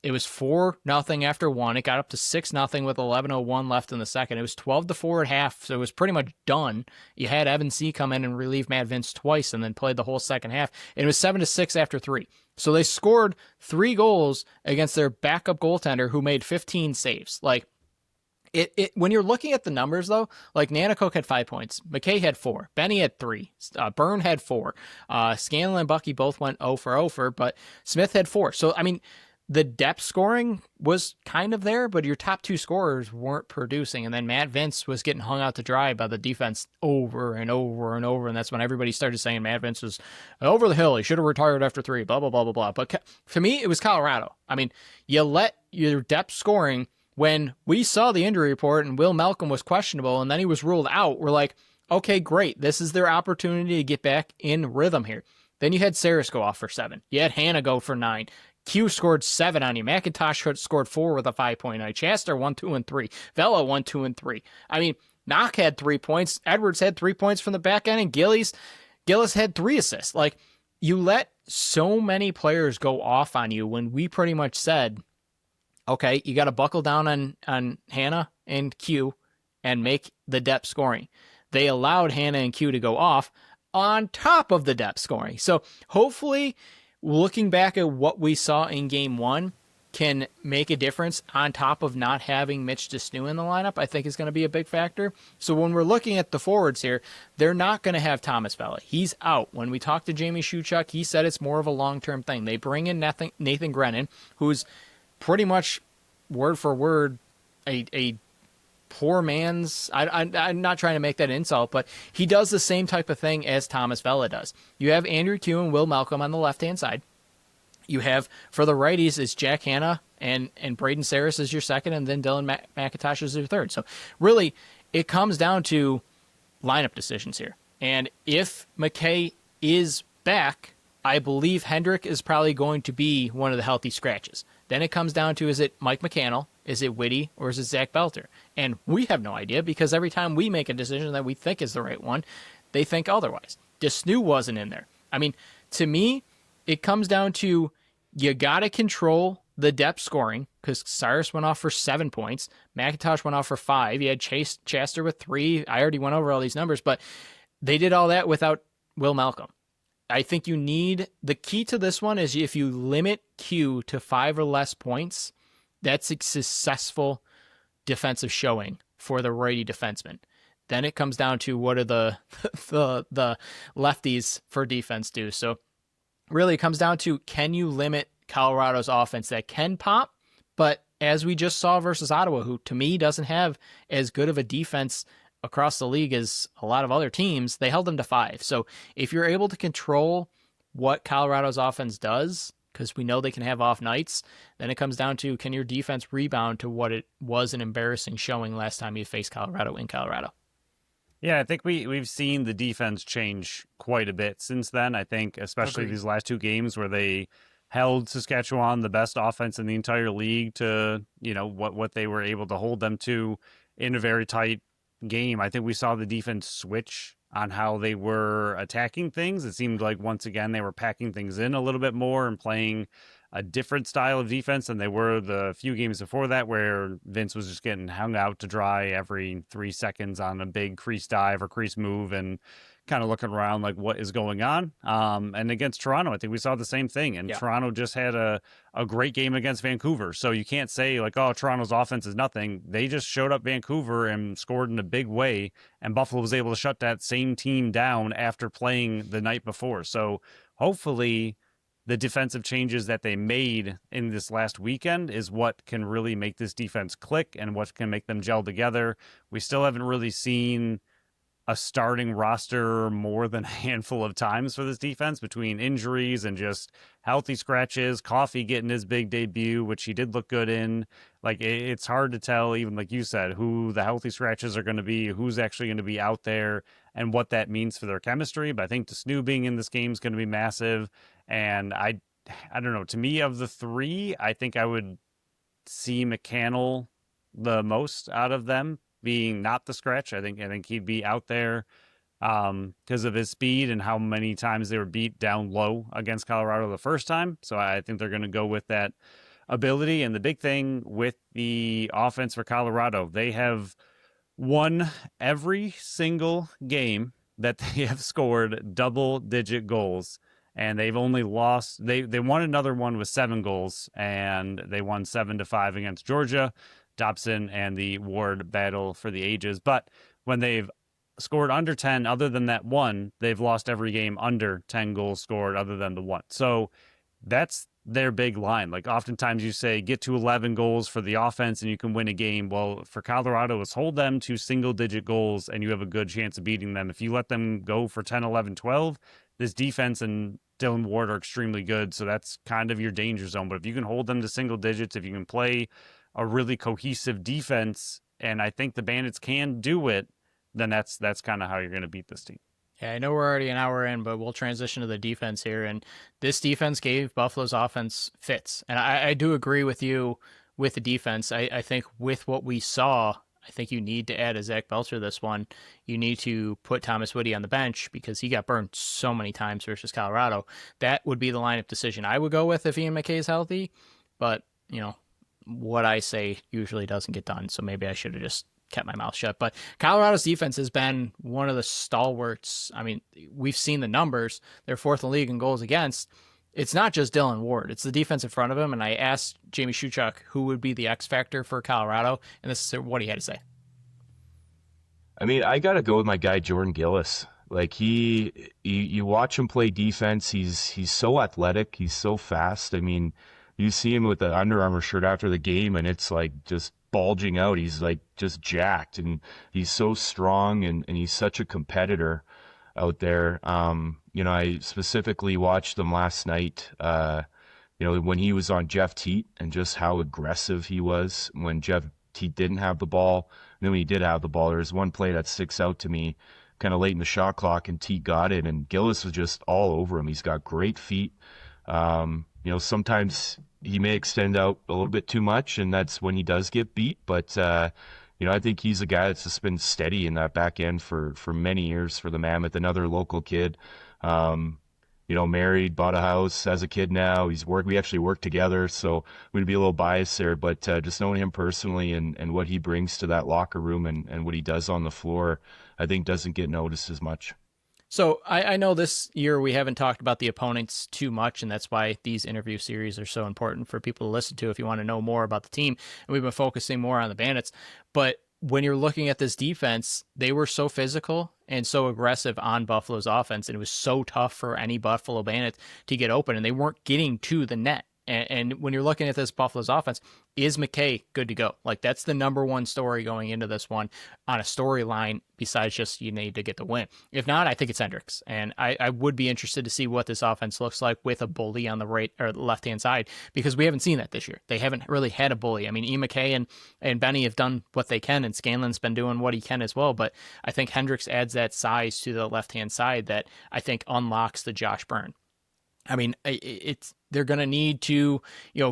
It was 4-0 after 1. It got up to 6-0 with 11:01 left in the second. It was 12-4 at half, so it was pretty much done. You had Evan C. come in and relieve Matt Vince twice and then played the whole second half. And it was 7-6 after 3. So they scored 3 goals against their backup goaltender who made 15 saves. Like, it when you're looking at the numbers, though, like Nanticoke had 5 points. McKay had 4. Benny had 3. Byrne had 4. Scanlon and Bucky both went 0 for 0 but Smith had 4. So, I mean, the depth scoring was kind of there, but your top 2 scorers weren't producing. And then Matt Vince was getting hung out to dry by the defense over and over and over. And that's when everybody started saying Matt Vince was over the hill. He should have retired after 3, blah, blah, blah, blah, blah. But for me, it was Colorado. I mean, you let your depth scoring, when we saw the injury report and Will Malcolm was questionable and then he was ruled out, we're like, okay, great. This is their opportunity to get back in rhythm here. Then you had Saris go off for 7. You had Hannah go for 9. Q scored 7 on you. McIntosh scored 4 with a 5-point night. Chester 1, 2, and 3. Vela 1, 2, and 3. I mean, Knock had 3 points. Edwards had 3 points from the back end, and Gillis had 3 assists. Like, you let so many players go off on you when we pretty much said, okay, you got to buckle down on Hannah and Q, and make the depth scoring. They allowed Hannah and Q to go off on top of the depth scoring. So hopefully, looking back at what we saw in game one, can make a difference on top of not having Mitch DeSnew in the lineup, I think is going to be a big factor. So when we're looking at the forwards here, they're not going to have Thomas Vella. He's out. When we talked to Jamie Shuchuk, he said it's more of a long-term thing. They bring in Nathan Grennan, who's pretty much word for word a poor man's. I'm not trying to make that an insult, but he does the same type of thing as Thomas Vella does. You have Andrew Q and Will Malcolm on the left-hand side. You have, for the righties, it's Jack Hanna and Braden Saris is your second, and then Dylan McIntosh is your third. So really, it comes down to lineup decisions here. And if McKay is back, I believe Hendrick is probably going to be one of the healthy scratches. Then it comes down to, is it Mike McCannell, is it Whitty, or is it Zach Belter? And we have no idea, because every time we make a decision that we think is the right one, they think otherwise. DeSnew wasn't in there. I mean, to me, it comes down to, you got to control the depth scoring, because Cyrus went off for 7 points. McIntosh went off for 5. You had Chase Chaster with 3. I already went over all these numbers, but they did all that without Will Malcolm. I think you need, the key to this one is if you limit Q to 5 or less points, that's a successful defensive showing for the righty defenseman. Then it comes down to, what do the lefties for defense do? So really it comes down to, can you limit Colorado's offense that can pop, but as we just saw versus Ottawa, who to me doesn't have as good of a defense across the league as a lot of other teams, they held them to 5. So if you're able to control what Colorado's offense does, because we know they can have off nights, then it comes down to, can your defense rebound to what it was an embarrassing showing last time you faced Colorado in Colorado? Yeah, I think we've seen the defense change quite a bit since then. I think especially these last 2 games where they held Saskatchewan, the best offense in the entire league, to, you know, what they were able to hold them to in a very tight game. I think we saw the defense switch on how they were attacking things. It seemed like once again they were packing things in a little bit more and playing a different style of defense than they were the few games before that, where Vince was just getting hung out to dry every 3 seconds on a big crease dive or crease move and kind of looking around like, what is going on? And against Toronto, I think we saw the same thing. And Toronto just had a great game against Vancouver. So you can't say like, oh, Toronto's offense is nothing. They just showed up Vancouver and scored in a big way. And Buffalo was able to shut that same team down after playing the night before. So hopefully the defensive changes that they made in this last weekend is what can really make this defense click and what can make them gel together. We still haven't really seen a starting roster more than a handful of times for this defense, between injuries and just healthy scratches. Coffey getting his big debut, which he did look good in. Like, it's hard to tell, even like you said, who the healthy scratches are going to be, who's actually going to be out there, and what that means for their chemistry. But I think DeSnew being in this game is going to be massive. And I don't know, to me, of the 3, I think I would see McCannell the most out of them, being not the scratch. I think he'd be out there because of his speed and how many times they were beat down low against Colorado the first time. So I think they're going to go with that ability. And the big thing with the offense for Colorado, they have won every single game that they have scored double-digit goals. And they've only lost, they won another one with 7 goals, and they won 7-5 against Georgia, Dobson, and the Ward battle for the ages. But when they've scored under 10, other than that one, they've lost every game under 10 goals scored other than the one. So that's their big line. Like, oftentimes you say get to 11 goals for the offense and you can win a game. Well, for Colorado, it's hold them to single-digit goals and you have a good chance of beating them. If you let them go for 10, 11, 12, this defense and Dylan Ward are extremely good, so that's kind of your danger zone. But if you can hold them to single digits, if you can play a really cohesive defense, and I think the Bandits can do it, then that's kind of how you're going to beat this team. Yeah, I know we're already an hour in, but we'll transition to the defense here. And this defense gave Buffalo's offense fits. And I do agree with you with the defense. I think with what we saw, I think you need to add a Zach Belcher this one. You need to put Thomas Whitty on the bench because he got burned so many times versus Colorado. That would be the lineup decision I would go with if Ian McKay is healthy. But, you know, what I say usually doesn't get done. So maybe I should have just kept my mouth shut. But Colorado's defense has been one of the stalwarts. I mean, we've seen the numbers. They're fourth in the league in goals against. It's not just Dylan Ward. It's the defense in front of him. And I asked Jamie Shuchuk who would be the X factor for Colorado, and this is what he had to say. I mean, I got to go with my guy Jordan Gillis. Like you watch him play defense. He's so athletic. He's so fast. I mean, you see him with the Under Armour shirt after the game, and it's like just bulging out. He's like just jacked, and he's so strong, and he's such a competitor out there. I specifically watched them last night. When he was on Jeff Teat, and just how aggressive he was when Jeff Teat didn't have the ball. And then when he did have the ball, there was one play that sticks out to me kind of late in the shot clock, and Teat got it, and Gillis was just all over him. He's got great feet. Sometimes he may extend out a little bit too much, and that's when he does get beat. But, I think he's a guy that's just been steady in that back end for many years for the Mammoth. Another local kid, married, bought a house, has a kid now. We actually work together, so I'm going to be a little biased there. But just knowing him personally and what he brings to that locker room and what he does on the floor, I think doesn't get noticed as much. So I know this year we haven't talked about the opponents too much, and that's why these interview series are so important for people to listen to if you want to know more about the team. And we've been focusing more on the Bandits. But when you're looking at this defense, they were so physical and so aggressive on Buffalo's offense, and it was so tough for any Buffalo Bandit to get open, and they weren't getting to the net. And when you're looking at this Buffalo's offense, is McKay good to go? Like, that's the number one story going into this one on a storyline, besides just you need to get the win. If not, I think it's Hendricks. And I would be interested to see what this offense looks like with a bully on the right or left-hand side, because we haven't seen that this year. They haven't really had a bully. I mean, McKay and Benny have done what they can, and Scanlon's been doing what he can as well. But I think Hendricks adds that size to the left-hand side that I think unlocks the Josh Byrne. I mean, they're going to need to,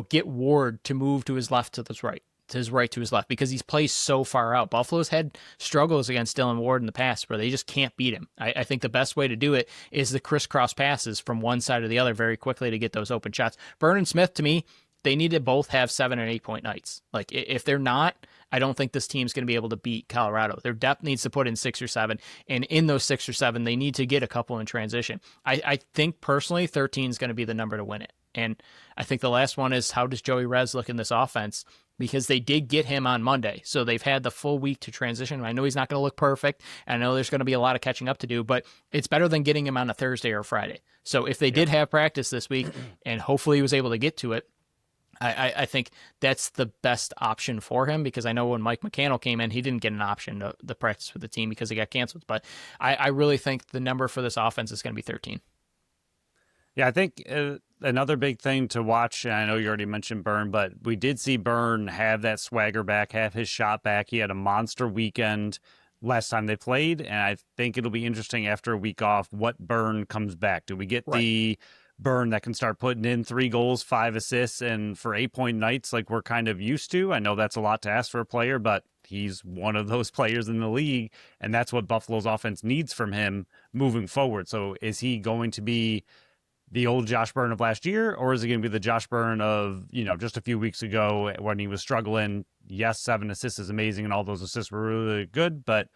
get Ward to move to his left, to his right, to his left, because he's placed so far out. Buffalo's had struggles against Dylan Ward in the past where they just can't beat him. I think the best way to do it is the crisscross passes from one side to the other very quickly to get those open shots. Byrne and Smith, to me, they need to both have 7 and 8 point nights. Like, if they're not, I don't think this team's going to be able to beat Colorado. Their depth needs to put in 6 or 7, and in those 6 or 7, they need to get a couple in transition. I think personally 13 is going to be the number to win it. And I think the last one is, how does Joey Rez look in this offense? Because they did get him on Monday, so they've had the full week to transition. I know he's not going to look perfect. I know there's going to be a lot of catching up to do, but it's better than getting him on a Thursday or a Friday. So if they did have practice this week, and hopefully he was able to get to it, I think that's the best option for him, because I know when Mike McCannell came in, he didn't get an option to practice with the team because he got canceled. But I really think the number for this offense is going to be 13. Yeah, I think another big thing to watch, and I know you already mentioned Byrne, but we did see Byrne have that swagger back, have his shot back. He had a monster weekend last time they played, and I think it'll be interesting after a week off what Byrne comes back. Do we get the Byrne that can start putting in 3 goals, 5 assists, and for 8 point nights like we're kind of used to? I know that's a lot to ask for a player, but he's one of those players in the league, and that's what Buffalo's offense needs from him moving forward. So is he going to be the old Josh Byrne of last year, or is it going to be the Josh Byrne of, just a few weeks ago when he was struggling? Yes, 7 assists is amazing, and all those assists were really good, but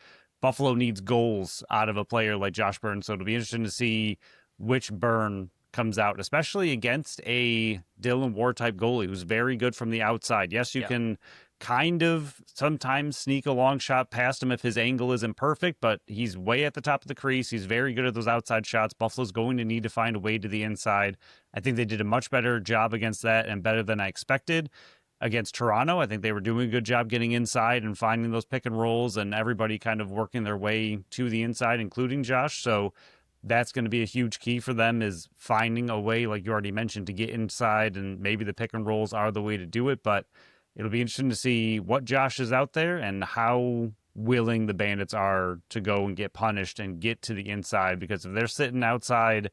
Buffalo needs goals out of a player like Josh Byrne. So it'll be interesting to see which Byrne comes out, especially against a Dylan Ward type goalie who's very good from the outside. Yes, you can kind of sometimes sneak a long shot past him if his angle isn't perfect, but he's way at the top of the crease. He's very good at those outside shots. Buffalo's going to need to find a way to the inside. I think they did a much better job against that, and better than I expected against Toronto. I think they were doing a good job getting inside and finding those pick and rolls, and everybody kind of working their way to the inside, including Josh. So that's going to be a huge key for them, is finding a way, like you already mentioned, to get inside, and maybe the pick and rolls are the way to do it. But it'll be interesting to see what Josh is out there and how willing the Bandits are to go and get punished and get to the inside, because if they're sitting outside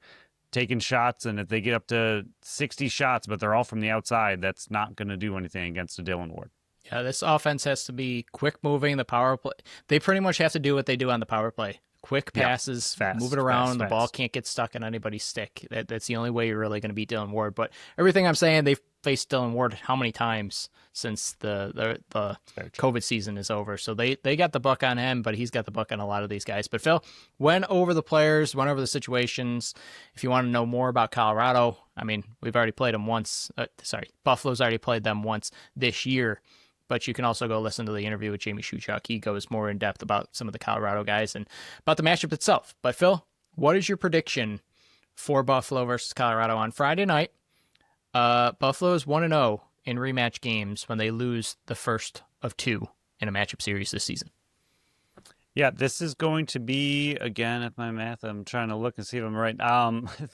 taking shots, and if they get up to 60 shots, but they're all from the outside, that's not going to do anything against a Dylan Ward. Yeah, this offense has to be quick moving. The power play, they pretty much have to do what they do on the power play. Quick passes, move it around. The ball can't get stuck in anybody's stick. That's the only way you're really going to beat Dylan Ward. But everything I'm saying, they've faced Dylan Ward how many times since the COVID season is over. So they got the buck on him, but he's got the buck on a lot of these guys. But Phil went over the players, went over the situations. If you want to know more about Colorado, I mean, we've already played them once. Buffalo's already played them once this year. But you can also go listen to the interview with Jamie Shuchuk. He goes more in depth about some of the Colorado guys and about the matchup itself. But Phil, what is your prediction for Buffalo versus Colorado on Friday night? Buffalo is 1-0 in rematch games when they lose the first of two in a matchup series this season. Yeah, this is going to be, again, at my math, I'm trying to look and see if I'm right.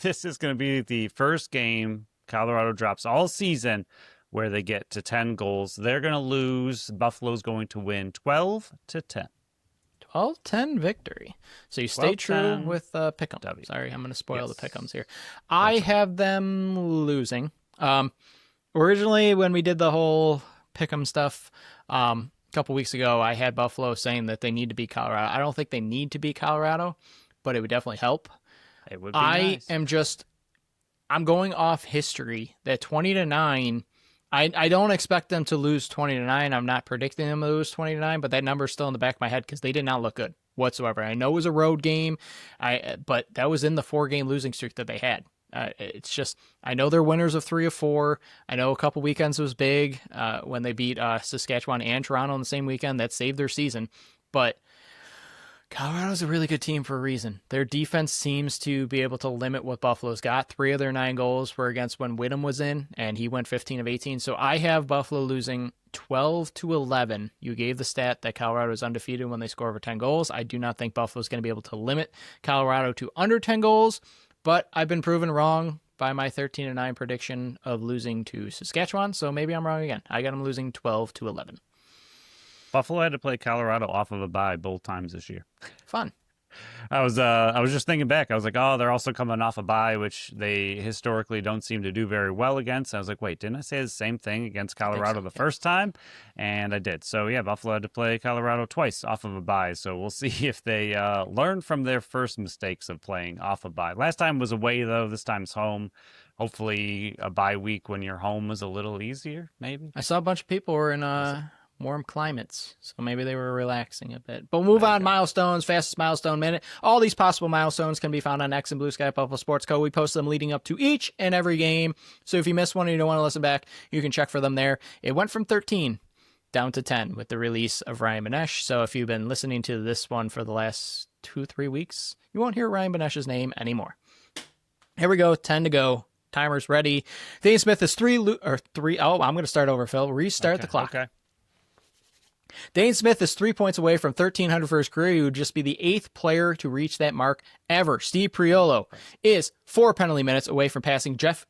This is going to be the first game Colorado drops all season where they get to 10 goals. They're going to lose. Buffalo's going to win 12-10. 12-10 victory. So you stay true with Pick'em. W. Sorry, I'm going to spoil the Pick'ems here. I have them losing. Originally, when we did the whole Pick'em stuff a couple weeks ago, I had Buffalo saying that they need to beat Colorado. I don't think they need to beat Colorado, but it would definitely help. It would be nice. I'm going off history that 20-9. I don't expect them to lose 20-9. I'm not predicting them to lose 20-9, but that number is still in the back of my head because they did not look good whatsoever. I know it was a road game, but that was in the 4-game losing streak that they had. It's just, I know they're winners of 3 of 4. I know a couple weekends was big when they beat Saskatchewan and Toronto on the same weekend. That saved their season. But Colorado's a really good team for a reason. Their defense seems to be able to limit what Buffalo's got. 3 of their 9 goals were against when Whittam was in, and he went 15 of 18. So I have Buffalo losing 12-11. You gave the stat that Colorado is undefeated when they score over 10 goals. I do not think Buffalo's going to be able to limit Colorado to under 10 goals, but I've been proven wrong by my 13-9 prediction of losing to Saskatchewan, so maybe I'm wrong again. I got them losing 12-11. Buffalo had to play Colorado off of a bye both times this year. Fun. I was just thinking back. I was like, oh, they're also coming off a bye, which they historically don't seem to do very well against. I was like, wait, didn't I say the same thing against Colorado the first time? And I did. So, yeah, Buffalo had to play Colorado twice off of a bye. So we'll see if they learn from their first mistakes of playing off a bye. Last time was away, though. This time's home. Hopefully a bye week when you're home is a little easier, maybe. I saw a bunch of people were in warm climates, so maybe they were relaxing a bit. But we'll move on. Milestones, fastest milestone minute. All these possible milestones can be found on X and Blue Sky Buffalo Sports Co. We post them leading up to each and every game. So if you missed one and you don't want to listen back, you can check for them there. It went from 13 down to 10 with the release of Ryan Benesh. So if you've been listening to this one for the last 2-3 weeks, you won't hear Ryan Benesh's name anymore. Here we go. 10 to go. Timer's ready. Dane Smith is 3. Oh, I'm going to start over, Phil. Restart the clock. Okay. Dane Smith is 3 points away from 1,300 for his career. He would just be the 8th player to reach that mark ever. Steve Priolo is 4 penalty minutes away from passing Jeff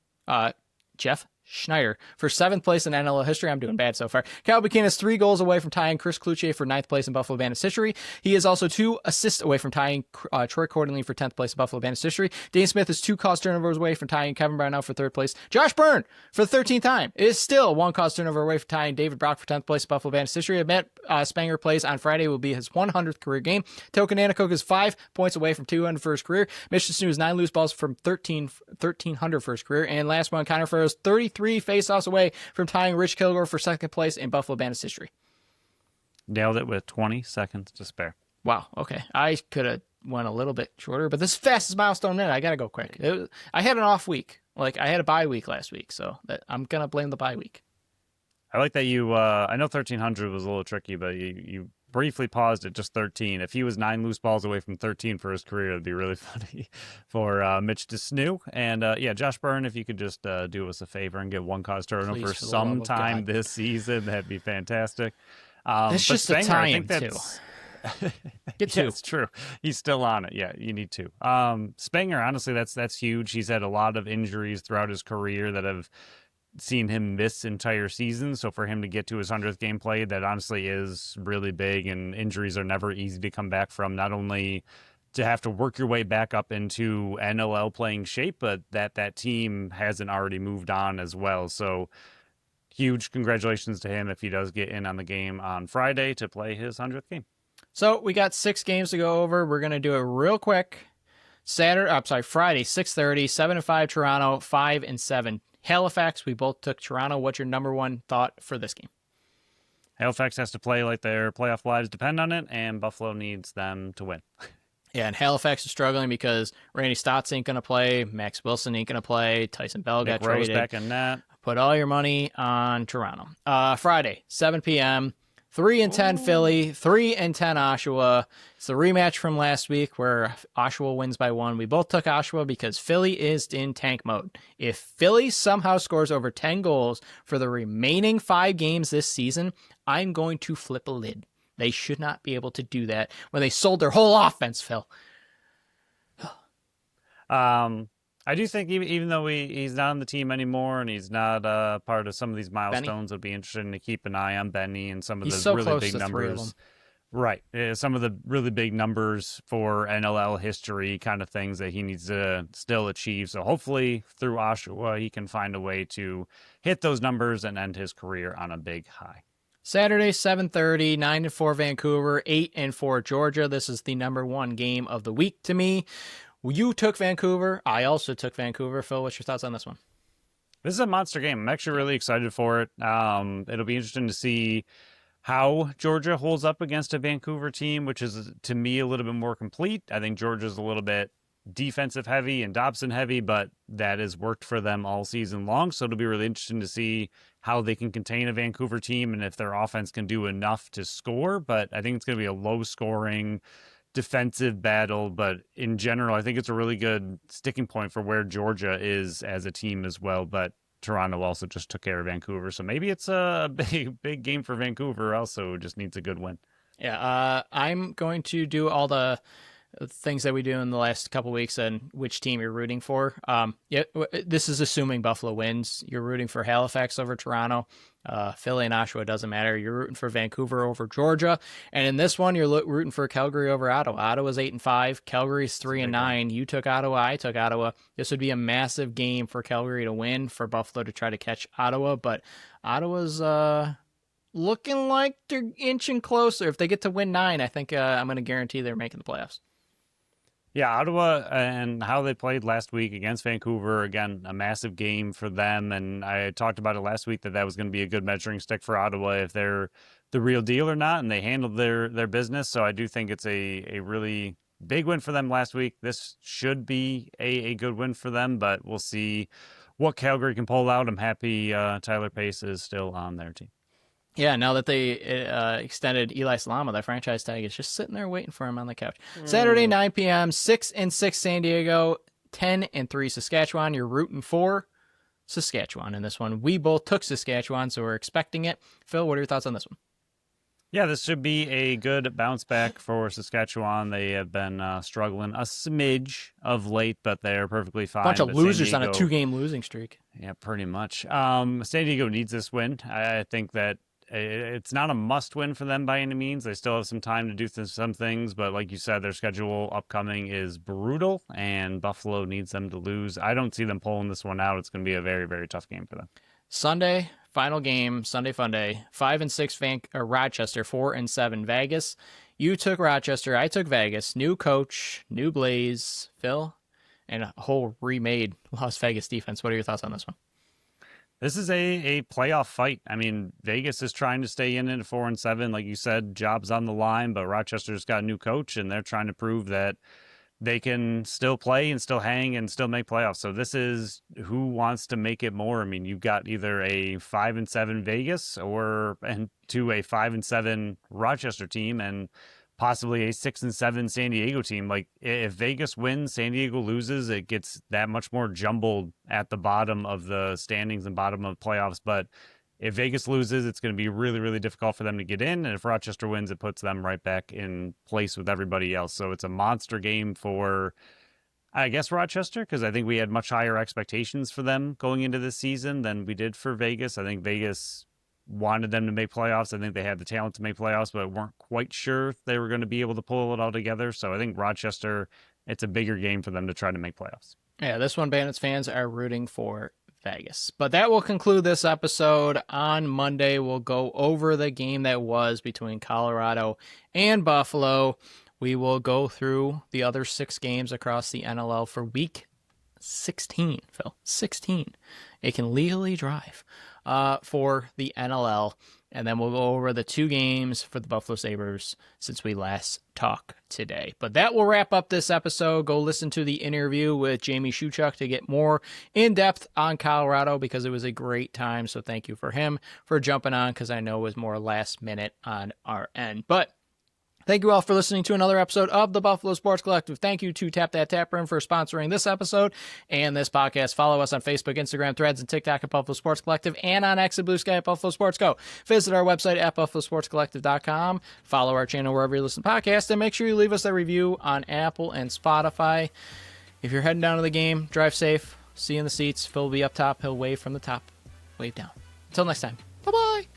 Schneider for 7th place in NLL history. I'm doing bad so far. Cal Buchanan is 3 goals away from tying Chris Cloutier for 9th place in Buffalo Bandits history. He is also 2 assists away from tying Troy Cordonley for 10th place in Buffalo Bandits history. Dane Smith is 2 cause turnovers away from tying Kevin Brownell for 3rd place. Josh Byrne, for the 13th time, is still 1 cause turnover away from tying David Brock for 10th place in Buffalo Bandits history. Matt Spanger plays on Friday will be his 100th career game. Token Nanakuk is 5 points away from 200 for his career. Mitch Snow is 9 loose balls from 1,300 for his career. And last one, Connor Farrell's 33 faceoffs away from tying Rich Kilgore for 2nd place in Buffalo Bandits history. Nailed it with 20 seconds to spare. Wow. Okay. I could have went a little bit shorter, but this is fastest milestone minute. I got to go quick. I had an off week. Like I had a bye week last week, so I'm going to blame the bye week. I like that you, I know 1,300 was a little tricky, but you briefly paused at just 13. If he was 9 loose balls away from 13 for his career, it'd be really funny for Mitch Desnew. And Josh Byrne, if you could just do us a favor and get 1 cause turnover for some time this season, that'd be fantastic. It's just a tie-in, too. Get 2. It's true. He's still on it. Yeah, you need 2. Spanger, honestly, that's huge. He's had a lot of injuries throughout his career that have seen him miss entire seasons. So for him to get to his 100th game played, that honestly is really big, and injuries are never easy to come back from. Not only to have to work your way back up into NLL playing shape, but that team hasn't already moved on as well. So huge congratulations to him if he does get in on the game on Friday to play his 100th game. So we got 6 games to go over. We're going to do it Friday, 6:30, 7-5 Toronto, 5-7 Halifax, we both took Toronto. What's your number one thought for this game? Halifax has to play like their playoff lives depend on it, and Buffalo needs them to win. Yeah, and Halifax is struggling because Randy Stotts ain't going to play, Max Wilson ain't going to play, Tyson Bell Nick got Rose traded. back in net. Put all your money on Toronto. Friday, 7 p.m., 3-10 Philly, 3-10 Oshawa. It's the rematch from last week where Oshawa wins by 1. We both took Oshawa because Philly is in tank mode. If Philly somehow scores over 10 goals for the remaining 5 games this season, I'm going to flip a lid. They should not be able to do that when they sold their whole offense, Phil. I do think even though he's not on the team anymore and he's not part of some of these milestones, it'll be interesting to keep an eye on Benny and some of He's the so really close big to 3 of numbers. them. Right. Some of the really big numbers for NLL history kind of things that he needs to still achieve. So hopefully through Oshawa, he can find a way to hit those numbers and end his career on a big high. Saturday, 7:30, 9-4 Vancouver, 8-4 Georgia. This is the number 1 game of the week to me. You took Vancouver. I also took Vancouver. Phil, what's your thoughts on this one? This is a monster game. I'm actually really excited for it. It'll be interesting to see how Georgia holds up against a Vancouver team, which is, to me, a little bit more complete. I think Georgia's a little bit defensive heavy and Dobson heavy, but that has worked for them all season long. So it'll be really interesting to see how they can contain a Vancouver team and if their offense can do enough to score. But I think it's going to be a low scoring defensive battle. But in general, I think it's a really good sticking point for where Georgia is as a team as well. But Toronto also just took care of Vancouver. So maybe it's a big game for Vancouver also just needs a good win. Yeah, I'm going to do all the things that we do in the last couple weeks and which team you're rooting for. This is assuming Buffalo wins. You're rooting for Halifax over Toronto. Philly and Oshawa, doesn't matter. You're rooting for Vancouver over Georgia. And in this one, you're rooting for Calgary over Ottawa. Ottawa's 8-5. Calgary's 3-9. You took Ottawa. I took Ottawa. This would be a massive game for Calgary to win, for Buffalo to try to catch Ottawa. But Ottawa's looking like they're inching closer. If they get to win 9, I think I'm going to guarantee they're making the playoffs. Yeah, Ottawa and how they played last week against Vancouver, again, a massive game for them. And I talked about it last week that was going to be a good measuring stick for Ottawa if they're the real deal or not, and they handled their business. So I do think it's a really big win for them last week. This should be a good win for them, but we'll see what Calgary can pull out. I'm happy Tyler Pace is still on their team. Yeah, now that they extended Eli Salama, that franchise tag is just sitting there waiting for him on the couch. Saturday, 9 p.m., 6-6 San Diego, 10-3 Saskatchewan. You're rooting for Saskatchewan in this one. We both took Saskatchewan, so we're expecting it. Phil, what are your thoughts on this one? Yeah, this should be a good bounce back for Saskatchewan. They have been struggling a smidge of late, but they're perfectly fine. Bunch of But losers San on a Diego, 2-game losing streak. Yeah, pretty much. San Diego needs this win. I think that it's not a must win for them by any means. They still have some time to do some things, but like you said, their schedule upcoming is brutal, and Buffalo needs them to lose. I don't see them pulling this one out. It's going to be a very, very tough game for them. Sunday, final game, Sunday Fun Day. 5-6 Rochester, 4-7 Vegas. You took Rochester, I took Vegas. New coach, new Blaze, Phil, and a whole remade Las Vegas defense. What are your thoughts on this one? This is a playoff fight. I mean, Vegas is trying to stay in it at 4-7. Like you said, job's on the line, but Rochester's got a new coach, and they're trying to prove that they can still play and still hang and still make playoffs. So this is who wants to make it more. I mean, you've got either a 5-7 Vegas and to a 5-7 Rochester team and possibly a 6-7 San Diego team. Like if Vegas wins, San Diego loses, it gets that much more jumbled at the bottom of the standings and bottom of playoffs. But if Vegas loses, it's going to be really, really difficult for them to get in. And if Rochester wins, it puts them right back in place with everybody else. So it's a monster game for, I guess, Rochester, because I think we had much higher expectations for them going into this season than we did for Vegas. I think Vegas wanted them to make playoffs. I think they had the talent to make playoffs, but weren't quite sure if they were going to be able to pull it all together. So I think Rochester, it's a bigger game for them to try to make playoffs. Yeah, this one Bandits fans are rooting for Vegas. But that will conclude this episode. On Monday, we'll go over the game that was between Colorado and Buffalo. We will go through the other 6 games across the NLL for week 16, Phil. 16. It can legally drive for the NLL. And then we'll go over the 2 games for the Buffalo Sabres since we last talked today. But that will wrap up this episode. Go listen to the interview with Jamie Shuchuk to get more in-depth on Colorado because it was a great time. So thank you for him for jumping on because I know it was more last minute on our end. But thank you all for listening to another episode of the Buffalo Sports Collective. Thank you to Tap That Tap Room for sponsoring this episode and this podcast. Follow us on Facebook, Instagram, Threads, and TikTok at Buffalo Sports Collective and on X and Blue Sky at Buffalo Sports Go. Visit our website at buffalosportscollective.com. Follow our channel wherever you listen to podcasts, and make sure you leave us a review on Apple and Spotify. If you're heading down to the game, drive safe. See you in the seats. Phil will be up top. He'll wave from the top. Wave down. Until next time. Bye-bye.